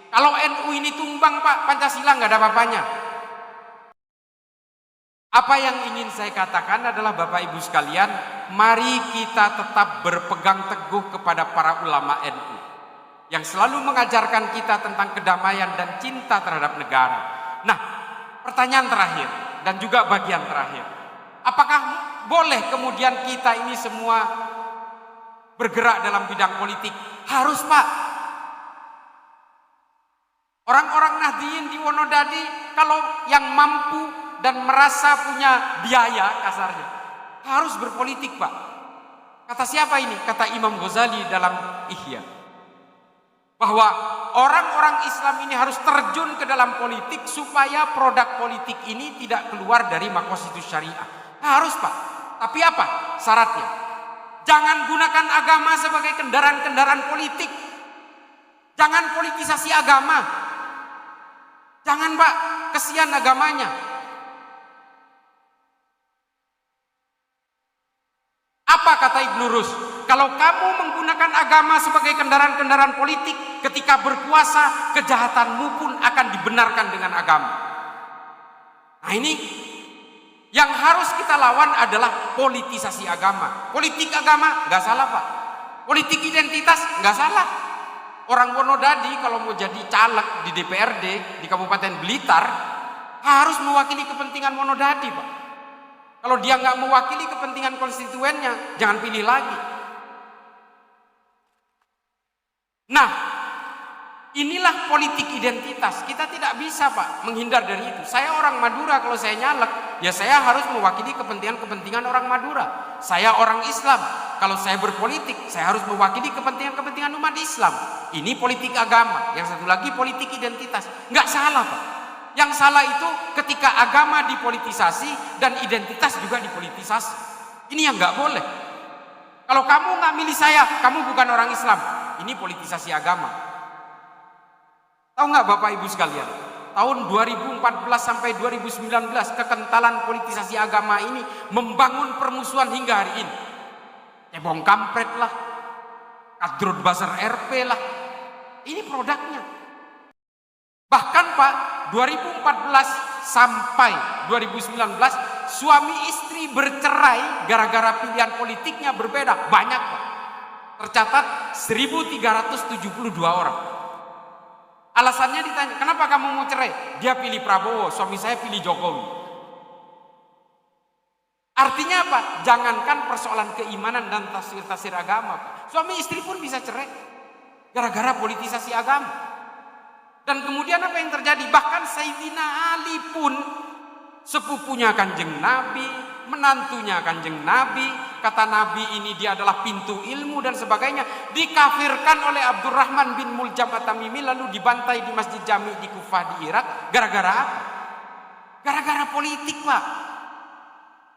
Kalau NU ini tumbang, Pak, Pancasila nggak ada apa-apanya. Apa yang ingin saya katakan adalah Bapak Ibu sekalian, mari kita tetap berpegang teguh kepada para ulama NU yang selalu mengajarkan kita tentang kedamaian dan cinta terhadap negara. Nah, pertanyaan terakhir dan juga bagian terakhir. Apakah boleh kemudian kita ini semua bergerak dalam bidang politik? Harus, Pak. Orang-orang Nahdliyin di Wonodadi kalau yang mampu dan merasa punya biaya kasarnya harus berpolitik, Pak. Kata siapa ini? Kata Imam Ghazali dalam Ihya. Bahwa orang-orang Islam ini harus terjun ke dalam politik supaya produk politik ini tidak keluar dari Maqasidus Syariah. Harus, Pak. Tapi apa syaratnya? Jangan gunakan agama sebagai kendaraan-kendaraan politik. Jangan politisasi agama. Jangan, Pak, kesian agamanya. Apa kata Ibnu Rus? Kalau kamu menggunakan agama sebagai kendaraan-kendaraan politik, ketika berkuasa, kejahatanmu pun akan dibenarkan dengan agama. Nah, ini Yang harus kita lawan adalah politisasi agama. Politik agama nggak salah Pak. Politik identitas nggak salah. Orang Wonodadi kalau mau jadi caleg di DPRD di Kabupaten Blitar harus mewakili kepentingan Wonodadi Pak. Kalau dia nggak mewakili kepentingan konstituennya, jangan pilih lagi. Nah, inilah politik identitas. Kita tidak bisa Pak menghindar dari itu. Saya orang Madura, kalau saya nyalek, ya saya harus mewakili kepentingan-kepentingan orang Madura. Saya orang Islam, kalau saya berpolitik, saya harus mewakili kepentingan-kepentingan umat Islam. Ini politik agama. Yang satu lagi politik identitas. Nggak salah Pak. Yang salah itu ketika agama dipolitisasi dan identitas juga dipolitisasi. Ini yang nggak boleh. Kalau kamu nggak milih saya, kamu bukan orang Islam. Ini politisasi agama. Tahu nggak Bapak Ibu sekalian? Tahun 2014 sampai 2019 kekentalan politisasi agama ini membangun permusuhan hingga hari ini. Cebong kampret lah, kadrun buzzer RP lah. Ini produknya. Bahkan Pak, 2014 sampai 2019 suami istri bercerai gara-gara pilihan politiknya berbeda. Banyak Pak. Tercatat 1.372 orang. Alasannya ditanya, kenapa kamu mau cerai? Dia pilih Prabowo, suami saya pilih Jokowi. Artinya apa? Jangankan persoalan keimanan dan tafsir-tafsir agama Pak. Suami istri pun bisa cerai gara-gara politisasi agama. Dan kemudian apa yang terjadi? Bahkan Sayyidina Ali pun sepupunya Kanjeng Nabi, menantunya Kanjeng Nabi, kata Nabi ini dia adalah pintu ilmu dan sebagainya, dikafirkan oleh Abdurrahman bin Muljam At-Tamimi lalu dibantai di Masjid Jami di Kufah di Irak. Gara-gara apa? Gara-gara politik Pak.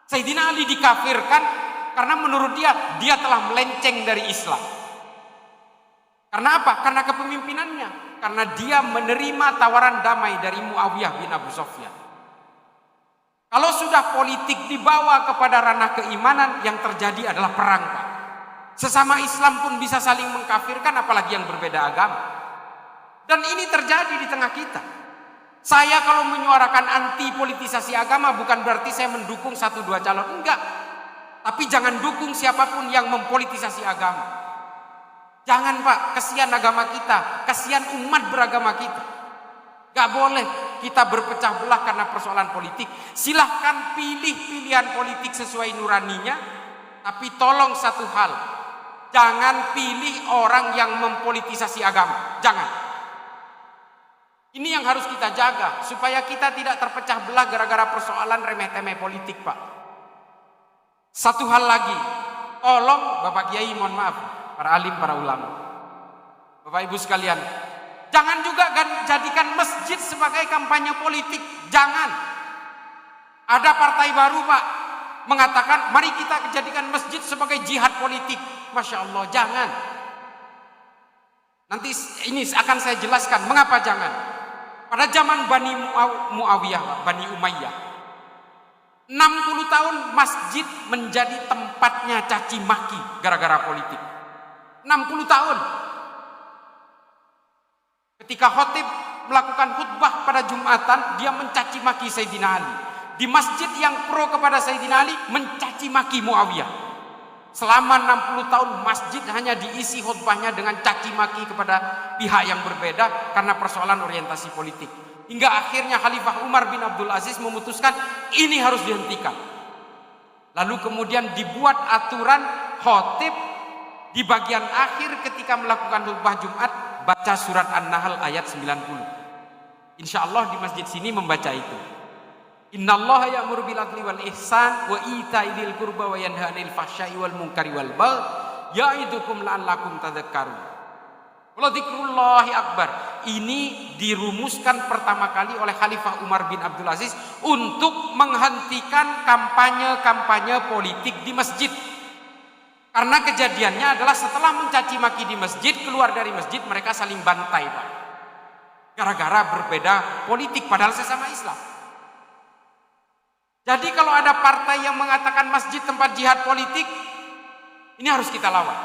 Sayyidina Ali dikafirkan karena menurut dia telah melenceng dari Islam. Karena apa? Karena kepemimpinannya. Karena dia menerima tawaran damai dari Muawiyah bin Abu Sufyan. Kalau sudah politik dibawa kepada ranah keimanan, yang terjadi adalah perang Pak. Sesama Islam pun bisa saling mengkafirkan, apalagi yang berbeda agama. Dan ini terjadi di tengah kita. Saya kalau menyuarakan anti politisasi agama bukan berarti saya mendukung 1-2 calon, enggak. Tapi jangan dukung siapapun yang mempolitisasi agama. Jangan Pak, kasihan agama kita, kasihan umat beragama kita. Gak boleh kita berpecah belah karena persoalan politik. Silahkan pilih pilihan politik sesuai nuraninya, tapi tolong satu hal, jangan pilih orang yang mempolitisasi agama. Jangan. Ini yang harus kita jaga supaya kita tidak terpecah belah gara-gara persoalan remeh-temeh politik Pak. Satu hal lagi, tolong Bapak Kiai, mohon maaf, para alim, para ulama, Bapak Ibu sekalian, jangan juga jadikan masjid sebagai kampanye politik. Jangan. Ada partai baru Pak mengatakan mari kita jadikan masjid sebagai jihad politik. Masya Allah, jangan. Nanti ini akan saya jelaskan mengapa jangan. Pada zaman Bani Muawiyah, Bani Umayyah, 60 tahun masjid menjadi tempatnya caci maki gara-gara politik. 60 tahun. Ketika khotib melakukan khutbah pada Jumatan, dia mencaci maki Sayyidina Ali. Di masjid yang pro kepada Sayyidina Ali, mencaci maki Muawiyah. Selama 60 tahun masjid hanya diisi khutbahnya dengan caci maki kepada pihak yang berbeda karena persoalan orientasi politik. Hingga akhirnya Khalifah Umar bin Abdul Aziz memutuskan ini harus dihentikan. Lalu kemudian dibuat aturan khotib di bagian akhir ketika melakukan khutbah Jumat baca surat An-Nahl ayat 90. Insya Allah di masjid sini membaca itu. Innallaha ya'muru bil adli wal ihsan wa ita'i dzil qurba wa yanha 'anil fahsya'i wal munkari wal baghi ya'idukum la'allakum tadhakkarun. Wa dzikrullahi akbar. Ini dirumuskan pertama kali oleh Khalifah Umar bin Abdul Aziz untuk menghentikan kampanye-kampanye politik di masjid. Karena kejadiannya adalah setelah mencaci maki di masjid, keluar dari masjid mereka saling bantai Pak. Gara-gara berbeda politik padahal sesama Islam. Jadi kalau ada partai yang mengatakan masjid tempat jihad politik, ini harus kita lawan.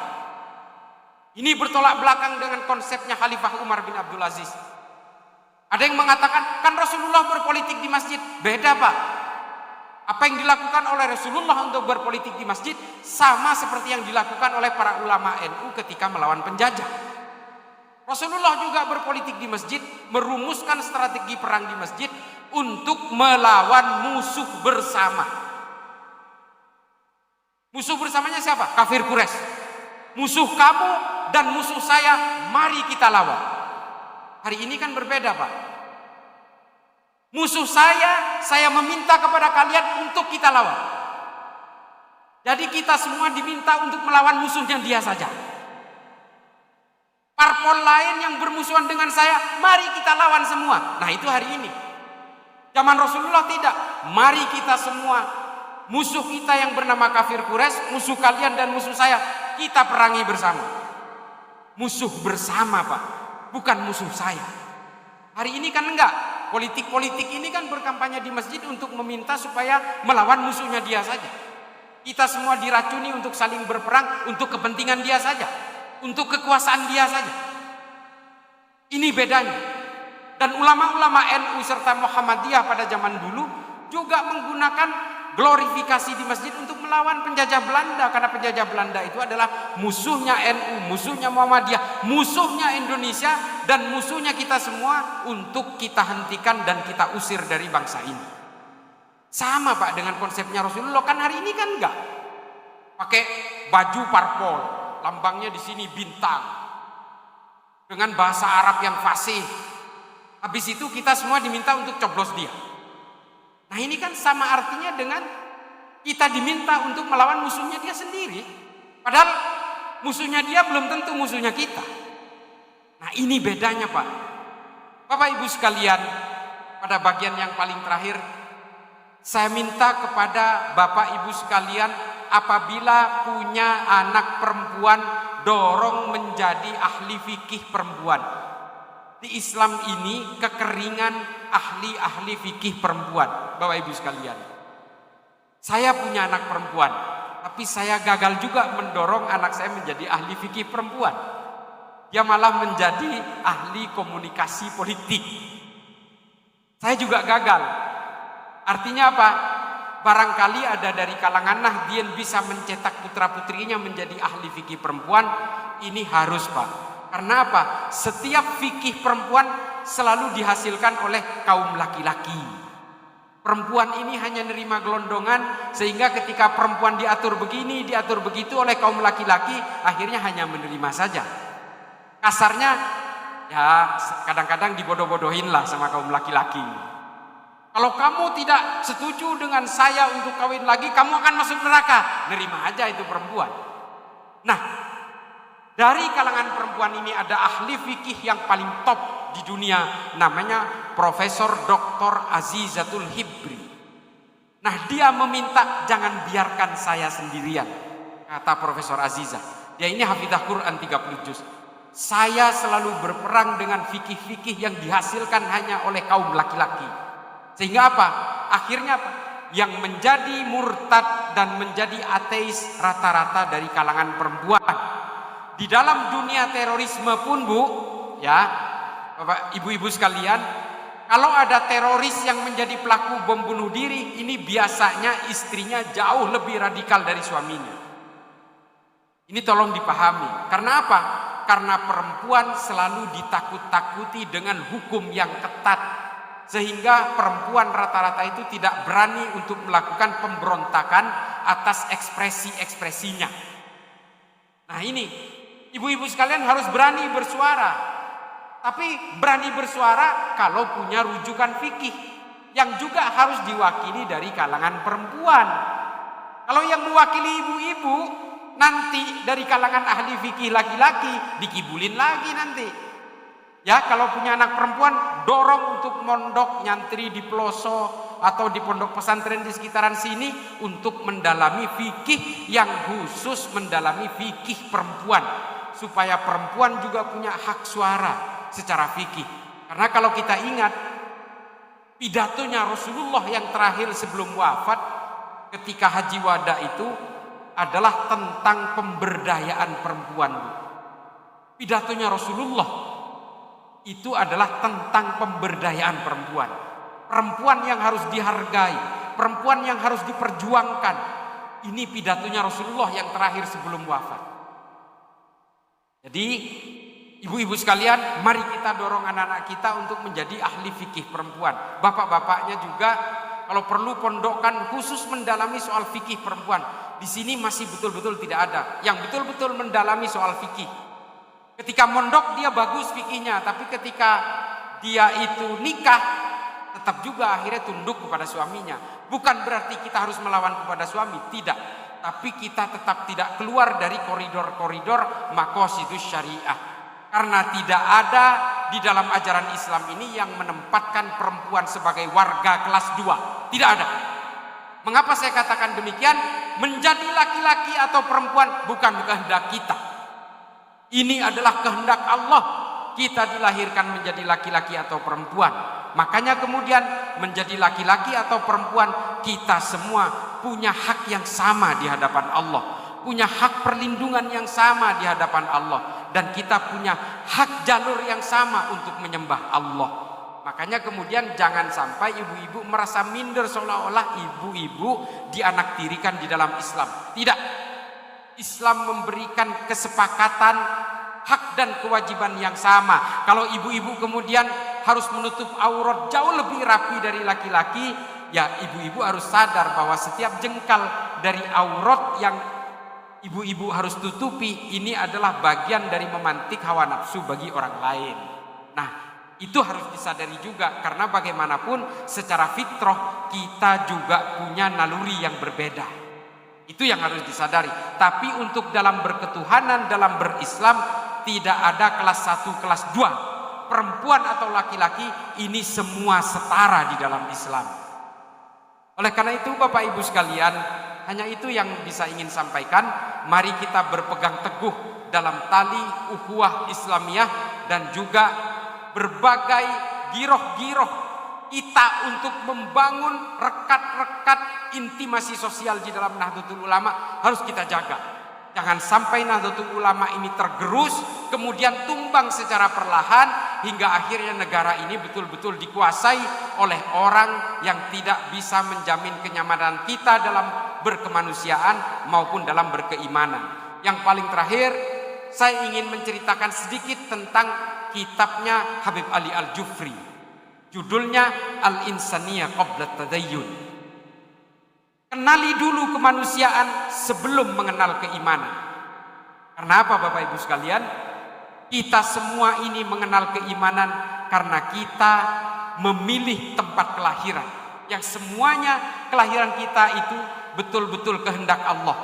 Ini bertolak belakang dengan konsepnya Khalifah Umar bin Abdul Aziz. Ada yang mengatakan, kan Rasulullah berpolitik di masjid. Beda Pak. Apa yang dilakukan oleh Rasulullah untuk berpolitik di masjid sama seperti yang dilakukan oleh para ulama NU ketika melawan penjajah. Rasulullah juga berpolitik di masjid, merumuskan strategi perang di masjid untuk melawan musuh bersama. Musuh bersamanya siapa? Kafir Quraisy. Musuh kamu dan musuh saya, mari kita lawan. Hari ini kan berbeda, Pak. Musuh saya meminta kepada kalian untuk kita lawan. Jadi kita semua diminta untuk melawan musuhnya dia saja. Parpol lain yang bermusuhan dengan saya, mari kita lawan semua. Nah itu hari ini. Zaman Rasulullah tidak. Mari kita semua, musuh kita yang bernama kafir Quraisy, musuh kalian dan musuh saya, kita perangi bersama. Musuh bersama, Pak, bukan musuh saya. Hari ini kan enggak. Politik-politik ini kan berkampanye di masjid untuk meminta supaya melawan musuhnya dia saja. Kita semua diracuni untuk saling berperang untuk kepentingan dia saja, untuk kekuasaan dia saja. Ini bedanya. Dan ulama-ulama NU serta Muhammadiyah pada zaman dulu juga menggunakan glorifikasi di masjid untuk melawan penjajah Belanda, karena penjajah Belanda itu adalah musuhnya NU, musuhnya Muhammadiyah, musuhnya Indonesia, dan musuhnya kita semua untuk kita hentikan dan kita usir dari bangsa ini. Sama, Pak, dengan konsepnya Rasulullah. Kan hari ini kan enggak pakai baju parpol, lambangnya di sini bintang, dengan bahasa Arab yang fasih. Habis itu kita semua diminta untuk coblos dia. Nah ini kan sama artinya dengan kita diminta untuk melawan musuhnya dia sendiri. Padahal musuhnya dia belum tentu musuhnya kita. Nah ini bedanya, Pak. Bapak Ibu sekalian, pada bagian yang paling terakhir, saya minta kepada Bapak Ibu sekalian, apabila punya anak perempuan, dorong menjadi ahli fikih perempuan. Di Islam ini kekeringan ahli-ahli fikih perempuan, Bapak Ibu sekalian. Saya punya anak perempuan, tapi saya gagal juga mendorong anak saya menjadi ahli fikih perempuan. Dia malah menjadi ahli komunikasi politik. Saya juga gagal. Artinya apa? Barangkali ada dari kalangan Nahdien bisa mencetak putra-putrinya menjadi ahli fikih perempuan. Ini harus, Pak. Karena apa? Setiap fikih perempuan selalu dihasilkan oleh kaum laki-laki. Perempuan ini hanya nerima gelondongan, sehingga ketika perempuan diatur begini, diatur begitu oleh kaum laki-laki, akhirnya hanya menerima saja. Kasarnya, ya kadang-kadang dibodoh-bodohin lah sama kaum laki-laki. Kalau kamu tidak setuju dengan saya untuk kawin lagi, kamu akan masuk neraka. Nerima aja itu perempuan. Nah, dari kalangan perempuan ini ada ahli fikih yang paling top di dunia, namanya Profesor Dr. Azizatul Hibri. Nah dia meminta jangan biarkan saya sendirian, kata Profesor Azizah. Dia ini hafizah Quran 30 juz. Saya selalu berperang dengan fikih-fikih yang dihasilkan hanya oleh kaum laki-laki. Sehingga apa? Akhirnya apa? Yang menjadi murtad dan menjadi ateis rata-rata dari kalangan perempuan. Di dalam dunia terorisme pun, Bu, ya, Bapak, Ibu-ibu sekalian, kalau ada teroris yang menjadi pelaku bom bunuh diri, ini biasanya istrinya jauh lebih radikal dari suaminya. Ini tolong dipahami. Karena apa? Karena perempuan selalu ditakut-takuti dengan hukum yang ketat, sehingga perempuan rata-rata itu tidak berani untuk melakukan pemberontakan atas ekspresi-ekspresinya. Nah ini, ibu-ibu sekalian harus berani bersuara. Tapi berani bersuara kalau punya rujukan fikih yang juga harus diwakili dari kalangan perempuan. Kalau yang mewakili ibu-ibu nanti dari kalangan ahli fikih laki-laki, dikibulin lagi nanti. Ya, kalau punya anak perempuan, dorong untuk mondok nyantri di pelosok atau di pondok pesantren di sekitaran sini untuk mendalami fikih yang khusus mendalami fikih perempuan, supaya perempuan juga punya hak suara secara fikih. Karena kalau kita ingat pidatonya Rasulullah yang terakhir sebelum wafat ketika haji wada itu adalah tentang pemberdayaan perempuan. Pidatonya Rasulullah itu adalah tentang pemberdayaan perempuan. Perempuan yang harus dihargai, perempuan yang harus diperjuangkan. Ini pidatonya Rasulullah yang terakhir sebelum wafat. Jadi ibu-ibu sekalian, mari kita dorong anak-anak kita untuk menjadi ahli fikih perempuan. Bapak-bapaknya juga kalau perlu pondokkan khusus mendalami soal fikih perempuan. Di sini masih betul-betul tidak ada yang betul-betul mendalami soal fikih. Ketika mondok dia bagus fikihnya, tapi ketika dia itu nikah tetap juga akhirnya tunduk kepada suaminya. Bukan berarti kita harus melawan kepada suami, tidak. Tapi kita tetap tidak keluar dari koridor-koridor maqasidus syariah. Karena tidak ada di dalam ajaran Islam ini yang menempatkan perempuan sebagai warga kelas 2. Tidak ada. Mengapa saya katakan demikian? Menjadi laki-laki atau perempuan bukan kehendak kita. Ini adalah kehendak Allah. Kita dilahirkan menjadi laki-laki atau perempuan. Makanya kemudian menjadi laki-laki atau perempuan, kita semua punya hak yang sama di hadapan Allah. Punya hak perlindungan yang sama di hadapan Allah. Dan kita punya hak jalur yang sama untuk menyembah Allah. Makanya kemudian jangan sampai ibu-ibu merasa minder seolah-olah ibu-ibu dianaktirikan di dalam Islam. Tidak. Islam memberikan kesepakatan hak dan kewajiban yang sama. Kalau ibu-ibu kemudian harus menutup aurat jauh lebih rapi dari laki-laki, ya ibu-ibu harus sadar bahwa setiap jengkal dari aurat yang ibu-ibu harus tutupi ini adalah bagian dari memantik hawa nafsu bagi orang lain. Nah, itu harus disadari juga, karena bagaimanapun secara fitrah kita juga punya naluri yang berbeda. Itu yang harus disadari. Tapi untuk dalam berketuhanan, dalam berislam, tidak ada kelas 1, kelas 2. Perempuan atau laki-laki, ini semua setara di dalam Islam. Oleh karena itu Bapak Ibu sekalian, hanya itu yang bisa ingin sampaikan. Mari kita berpegang teguh dalam tali ukhuwah Islamiyah dan juga berbagai giroh-giroh kita untuk membangun rekat-rekat intimasi sosial di dalam Nahdlatul Ulama harus kita jaga. Jangan sampai Nahdlatul Ulama ini tergerus, kemudian tumbang secara perlahan hingga akhirnya negara ini betul-betul dikuasai oleh orang yang tidak bisa menjamin kenyamanan kita dalam berkemanusiaan maupun dalam berkeimanan. Yang paling terakhir, saya ingin menceritakan sedikit tentang kitabnya Habib Ali Al-Jufri. Judulnya Al-Insaniyah Qabla Tadayyun. Kenali dulu kemanusiaan sebelum mengenal keimanan. Karena apa Bapak Ibu sekalian? Kita semua ini mengenal keimanan karena kita memilih tempat kelahiran. Yang semuanya kelahiran kita itu betul-betul kehendak Allah.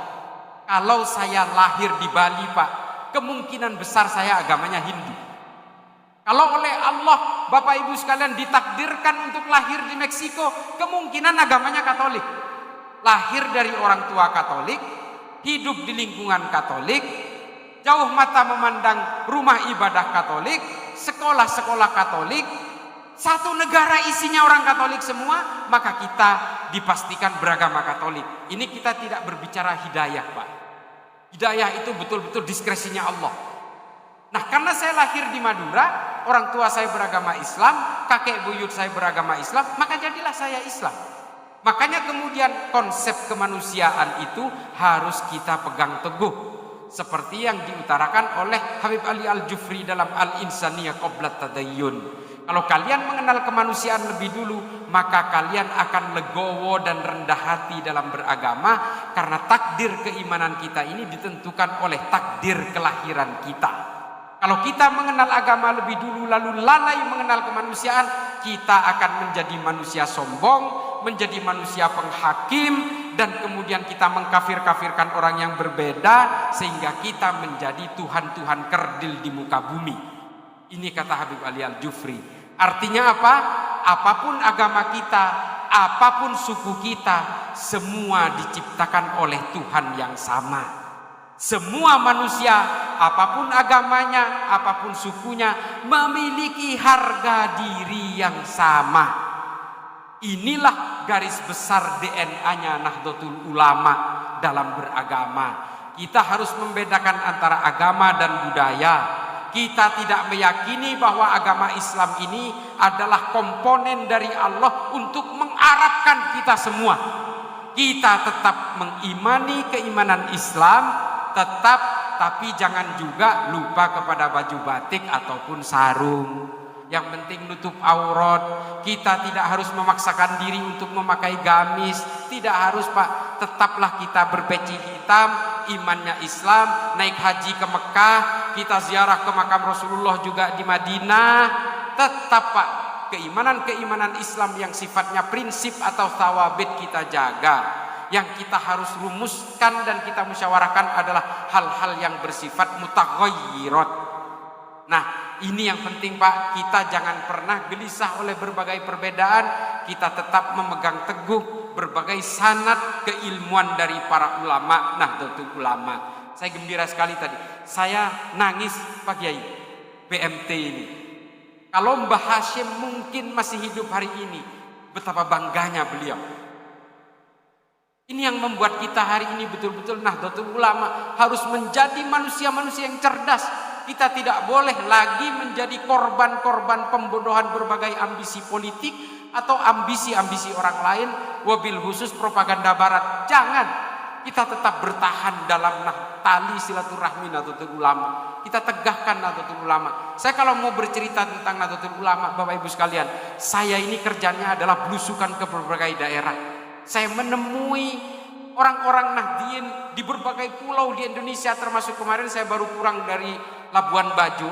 Kalau saya lahir di Bali Pak, kemungkinan besar saya agamanya Hindu. Kalau oleh Allah Bapak Ibu sekalian ditakdirkan untuk lahir di Meksiko, kemungkinan agamanya Katolik. Lahir dari orang tua Katolik, hidup di lingkungan Katolik, jauh mata memandang rumah ibadah Katolik, sekolah-sekolah Katolik, satu negara isinya orang Katolik semua, maka kita dipastikan beragama Katolik. Ini kita tidak berbicara hidayah Pak. Hidayah itu betul-betul diskresinya Allah. Nah, karena saya lahir di Madura, orang tua saya beragama Islam, kakek buyut saya beragama Islam, maka jadilah saya Islam. Makanya kemudian konsep kemanusiaan itu harus kita pegang teguh. Seperti yang diutarakan oleh Habib Ali Al-Jufri dalam Al-Insaniyah Qabla Tadayyun. Kalau kalian mengenal kemanusiaan lebih dulu, maka kalian akan legowo dan rendah hati dalam beragama, karena takdir keimanan kita ini ditentukan oleh takdir kelahiran kita. Kalau kita mengenal agama lebih dulu lalu lalai mengenal kemanusiaan, kita akan menjadi manusia sombong, menjadi manusia penghakim, dan kemudian kita mengkafir-kafirkan orang yang berbeda sehingga kita menjadi Tuhan-Tuhan kerdil di muka bumi. Ini kata Habib Ali Al-Jufri. Artinya apa? Apapun agama kita, apapun suku kita, semua diciptakan oleh Tuhan yang sama. Semua manusia, apapun agamanya, apapun sukunya, memiliki harga diri yang sama. Inilah garis besar DNA-nya Nahdlatul Ulama dalam beragama. Kita harus membedakan antara agama dan budaya. Kita tidak meyakini bahwa agama Islam ini adalah komponen dari Allah untuk mengarabkan kita semua. Kita tetap mengimani keimanan Islam, tapi jangan juga lupa kepada baju batik ataupun sarung. Yang penting nutup aurat. Kita tidak harus memaksakan diri untuk memakai gamis. Tidak harus, Pak. Tetaplah kita berpeci hitam, imannya Islam, naik haji ke Mekah, kita ziarah ke makam Rasulullah juga di Madinah. Tetap, Pak, keimanan Islam yang sifatnya prinsip atau thawabit kita jaga. Yang kita harus rumuskan dan kita musyawarahkan adalah hal-hal yang bersifat mutaghayyirat. Nah, ini yang penting, Pak. Kita jangan pernah gelisah oleh berbagai perbedaan. Kita tetap memegang teguh berbagai sanad keilmuan dari para ulama, Nahdlatul Ulama. Saya gembira sekali tadi. Saya nangis, Pak Kiai, BMT ini. Kalau Mbah Hashim mungkin masih hidup hari ini, betapa bangganya beliau. Ini yang membuat kita hari ini betul-betul Nahdlatul Ulama harus menjadi manusia-manusia yang cerdas. Kita tidak boleh lagi menjadi korban-korban pembodohan berbagai ambisi politik atau ambisi-ambisi orang lain, wabil khusus propaganda barat. Jangan. Kita tetap bertahan dalam tali silaturahmi Nahdlatul Ulama. Kita tegakkan Nahdlatul Ulama. Saya kalau mau bercerita tentang Nahdlatul Ulama, Bapak Ibu sekalian, saya ini kerjanya adalah belusukan ke berbagai daerah. Saya menemui orang-orang Nahdien di berbagai pulau di Indonesia, termasuk kemarin saya baru pulang dari Labuan Bajo.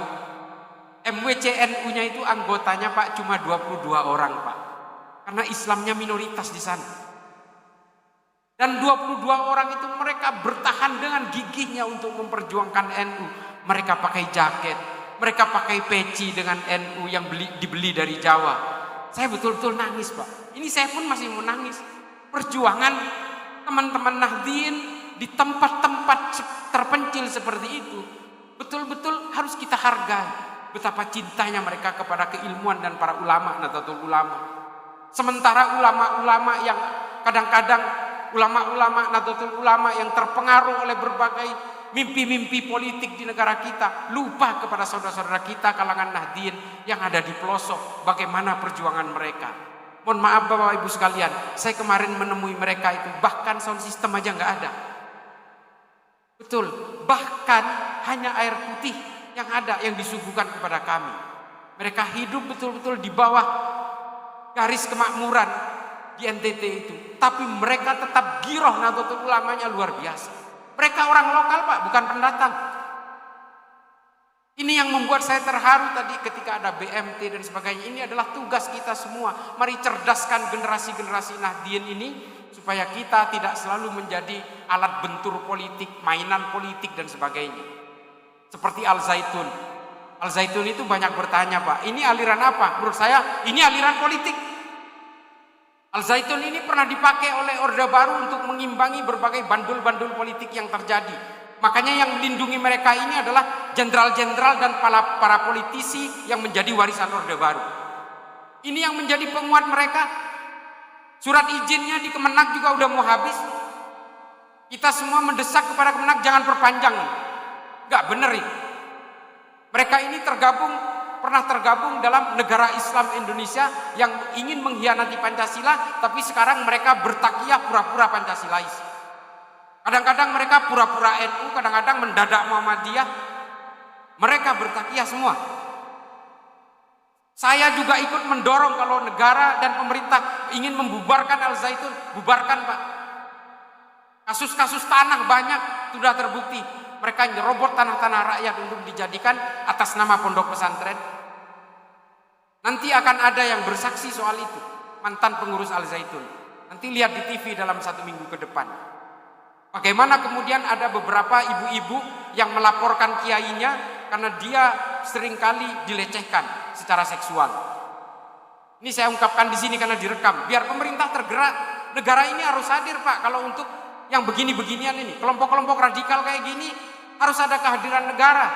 MWCNU-nya itu anggotanya, Pak, cuma 22 orang, Pak. Karena Islamnya minoritas di sana. Dan 22 orang itu mereka bertahan dengan gigihnya untuk memperjuangkan NU. Mereka pakai jaket, mereka pakai peci dengan NU yang dibeli dari Jawa. Saya betul-betul nangis, Pak. Ini saya pun masih mau nangis. Perjuangan teman-teman Nahdien di tempat-tempat terpencil seperti itu betul-betul harus kita hargai. Betapa cintanya mereka kepada keilmuan dan para ulama Nahdlatul Ulama. Sementara ulama-ulama yang kadang-kadang ulama-ulama Nahdlatul Ulama yang terpengaruh oleh berbagai mimpi-mimpi politik di negara kita lupa kepada saudara-saudara kita kalangan Nahdien yang ada di pelosok, bagaimana perjuangan mereka. Mohon maaf Bapak Ibu sekalian, saya kemarin menemui mereka itu bahkan sound system aja nggak ada. Betul, bahkan hanya air putih yang ada yang disuguhkan kepada kami. Mereka hidup betul-betul di bawah garis kemakmuran di NTT itu, tapi mereka tetap giroh Nahdlatul Ulamanya luar biasa. Mereka orang lokal, Pak, bukan pendatang. Ini yang membuat saya terharu tadi ketika ada BMT dan sebagainya. Ini adalah tugas kita semua. Mari cerdaskan generasi-generasi Nahdien ini supaya kita tidak selalu menjadi alat bentur politik, mainan politik dan sebagainya. Seperti Al-Zaitun. Al-Zaitun itu banyak bertanya, Pak, ini aliran apa? Menurut saya ini aliran politik. Al-Zaitun ini pernah dipakai oleh Orde Baru untuk mengimbangi berbagai bandul-bandul politik yang terjadi. Makanya yang melindungi mereka ini adalah jenderal-jenderal dan para politisi yang menjadi warisan Orde Baru. Ini yang menjadi penguat mereka. Surat izinnya di Kemenak juga udah mau habis. Kita semua mendesak kepada Kemenak jangan perpanjang. Enggak bener ini. Mereka ini pernah tergabung dalam negara Islam Indonesia yang ingin mengkhianati Pancasila, tapi sekarang mereka bertakiyah pura-pura Pancasilais. Kadang-kadang mereka pura-pura NU, kadang-kadang mendadak Muhammadiyah. Mereka bertakiyah semua. Saya juga ikut mendorong kalau negara dan pemerintah ingin membubarkan Al-Zaitun, bubarkan, Pak. Kasus-kasus tanah banyak sudah terbukti. Mereka nyerobot tanah-tanah rakyat untuk dijadikan atas nama pondok pesantren. Nanti akan ada yang bersaksi soal itu, mantan pengurus Al-Zaitun. Nanti lihat di TV dalam 1 minggu ke depan. Bagaimana kemudian ada beberapa ibu-ibu yang melaporkan kiainya karena dia seringkali dilecehkan secara seksual. Ini saya ungkapkan di sini karena direkam. Biar pemerintah tergerak. Negara ini harus hadir, Pak. Kalau untuk yang begini-beginian ini, kelompok-kelompok radikal kayak gini, harus ada kehadiran negara.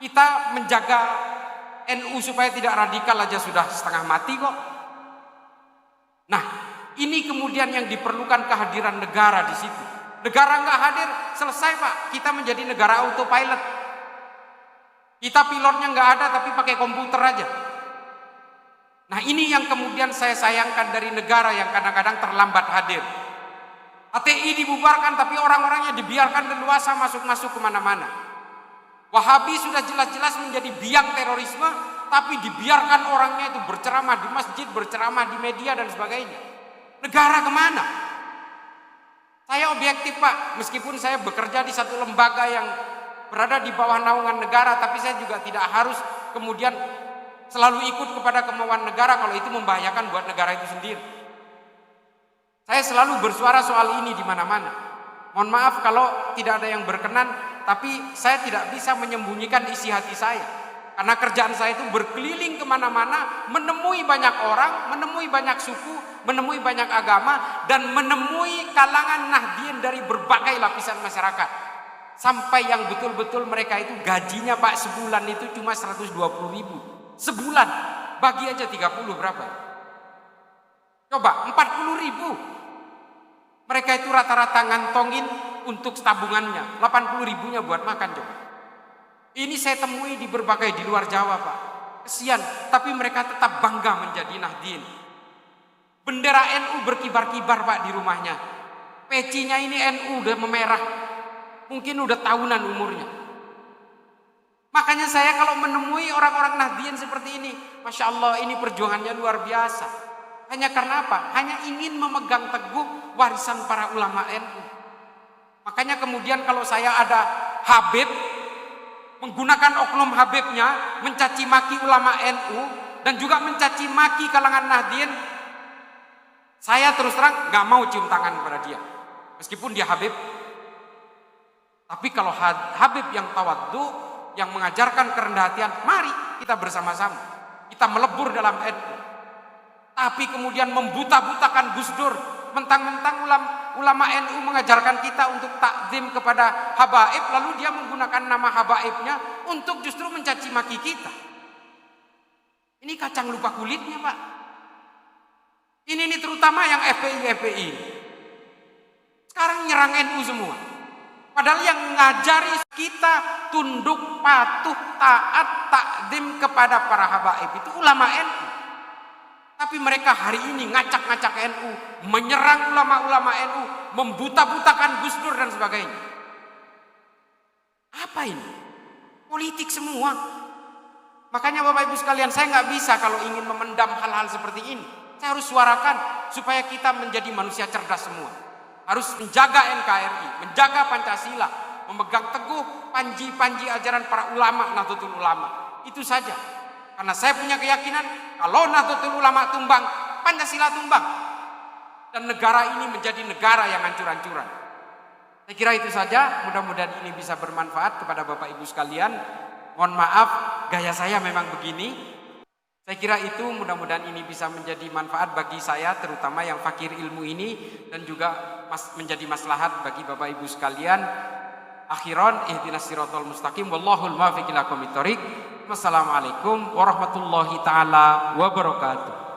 Kita menjaga NU supaya tidak radikal aja sudah setengah mati kok. Nah, ini kemudian yang diperlukan kehadiran negara di situ. Negara nggak hadir, selesai, Pak. Kita menjadi negara autopilot. Kita pilotnya nggak ada, tapi pakai komputer aja. Nah ini yang kemudian saya sayangkan dari negara yang kadang-kadang terlambat hadir. HTI dibubarkan tapi orang-orangnya dibiarkan leluasa masuk-masuk kemana-mana. Wahabi sudah jelas-jelas menjadi biang terorisme, tapi dibiarkan orangnya itu berceramah di masjid, berceramah di media dan sebagainya. Negara kemana? Saya objektif Pak, meskipun saya bekerja di satu lembaga yang berada di bawah naungan negara, tapi saya juga tidak harus kemudian selalu ikut kepada kemauan negara kalau itu membahayakan buat negara itu sendiri. Saya selalu bersuara soal ini di mana-mana. Mohon maaf kalau tidak ada yang berkenan, tapi saya tidak bisa menyembunyikan isi hati saya. Karena kerjaan saya itu berkeliling kemana-mana, menemui banyak orang, menemui banyak suku, menemui banyak agama, dan menemui kalangan Nahdien dari berbagai lapisan masyarakat. Sampai yang betul-betul mereka itu gajinya Pak sebulan itu cuma 120.000. Sebulan, bagi aja 30 berapa? Coba 40.000. Mereka itu rata-rata ngantongin untuk tabungannya, 80.000-nya buat makan coba. Ini saya temui di berbagai di luar Jawa Pak. Kesian, tapi mereka tetap bangga menjadi Nahdien. Bendera NU berkibar-kibar Pak di rumahnya. Pecinya ini NU udah memerah. Mungkin udah tahunan umurnya. Makanya saya kalau menemui orang-orang Nahdien seperti ini, Masya Allah ini perjuangannya luar biasa. Hanya karena apa? Hanya ingin memegang teguh warisan para ulama NU. Makanya kemudian kalau saya ada Habib, menggunakan oknum Habibnya, mencaci maki ulama NU, dan juga mencaci maki kalangan Nahdien, saya terus terang gak mau cium tangan kepada dia. Meskipun dia Habib. Tapi kalau Habib yang tawadhu, yang mengajarkan kerendahan hatian, mari kita bersama-sama. Kita melebur dalam NU. Tapi kemudian membuta-butakan Gus Dur, mentang-mentang ulama NU mengajarkan kita untuk takzim kepada habaib, lalu dia menggunakan nama habaibnya untuk justru mencaci maki kita. Ini kacang lupa kulitnya Pak. Ini terutama yang FPI. Sekarang nyerang NU semua. Padahal yang ngajari kita tunduk, patuh, taat, takzim kepada para habaib itu ulama NU. Tapi mereka hari ini ngacak-ngacak NU, menyerang ulama-ulama NU, membuta-butakan Gus Dur dan sebagainya. Apa ini? Politik semua. Makanya Bapak Ibu sekalian, saya nggak bisa kalau ingin memendam hal-hal seperti ini. Saya harus suarakan supaya kita menjadi manusia cerdas semua. Harus menjaga NKRI, menjaga Pancasila, memegang teguh panji-panji ajaran para ulama, Nahdlatul Ulama. Itu saja. Karena saya punya keyakinan kalau Nahdlatul Ulama tumbang, Pancasila tumbang. Dan negara ini menjadi negara yang hancur-hancuran. Saya kira itu saja, mudah-mudahan ini bisa bermanfaat kepada Bapak Ibu sekalian. Mohon maaf, gaya saya memang begini. Saya kira itu mudah-mudahan ini bisa menjadi manfaat bagi saya, terutama yang fakir ilmu ini, dan juga menjadi maslahat bagi Bapak Ibu sekalian. Akhiran, ihdinas siratal mustaqim, wallahul muwaffiq ila aqwamit thoriq. Wassalamualaikum warahmatullahi taala wabarakatuh.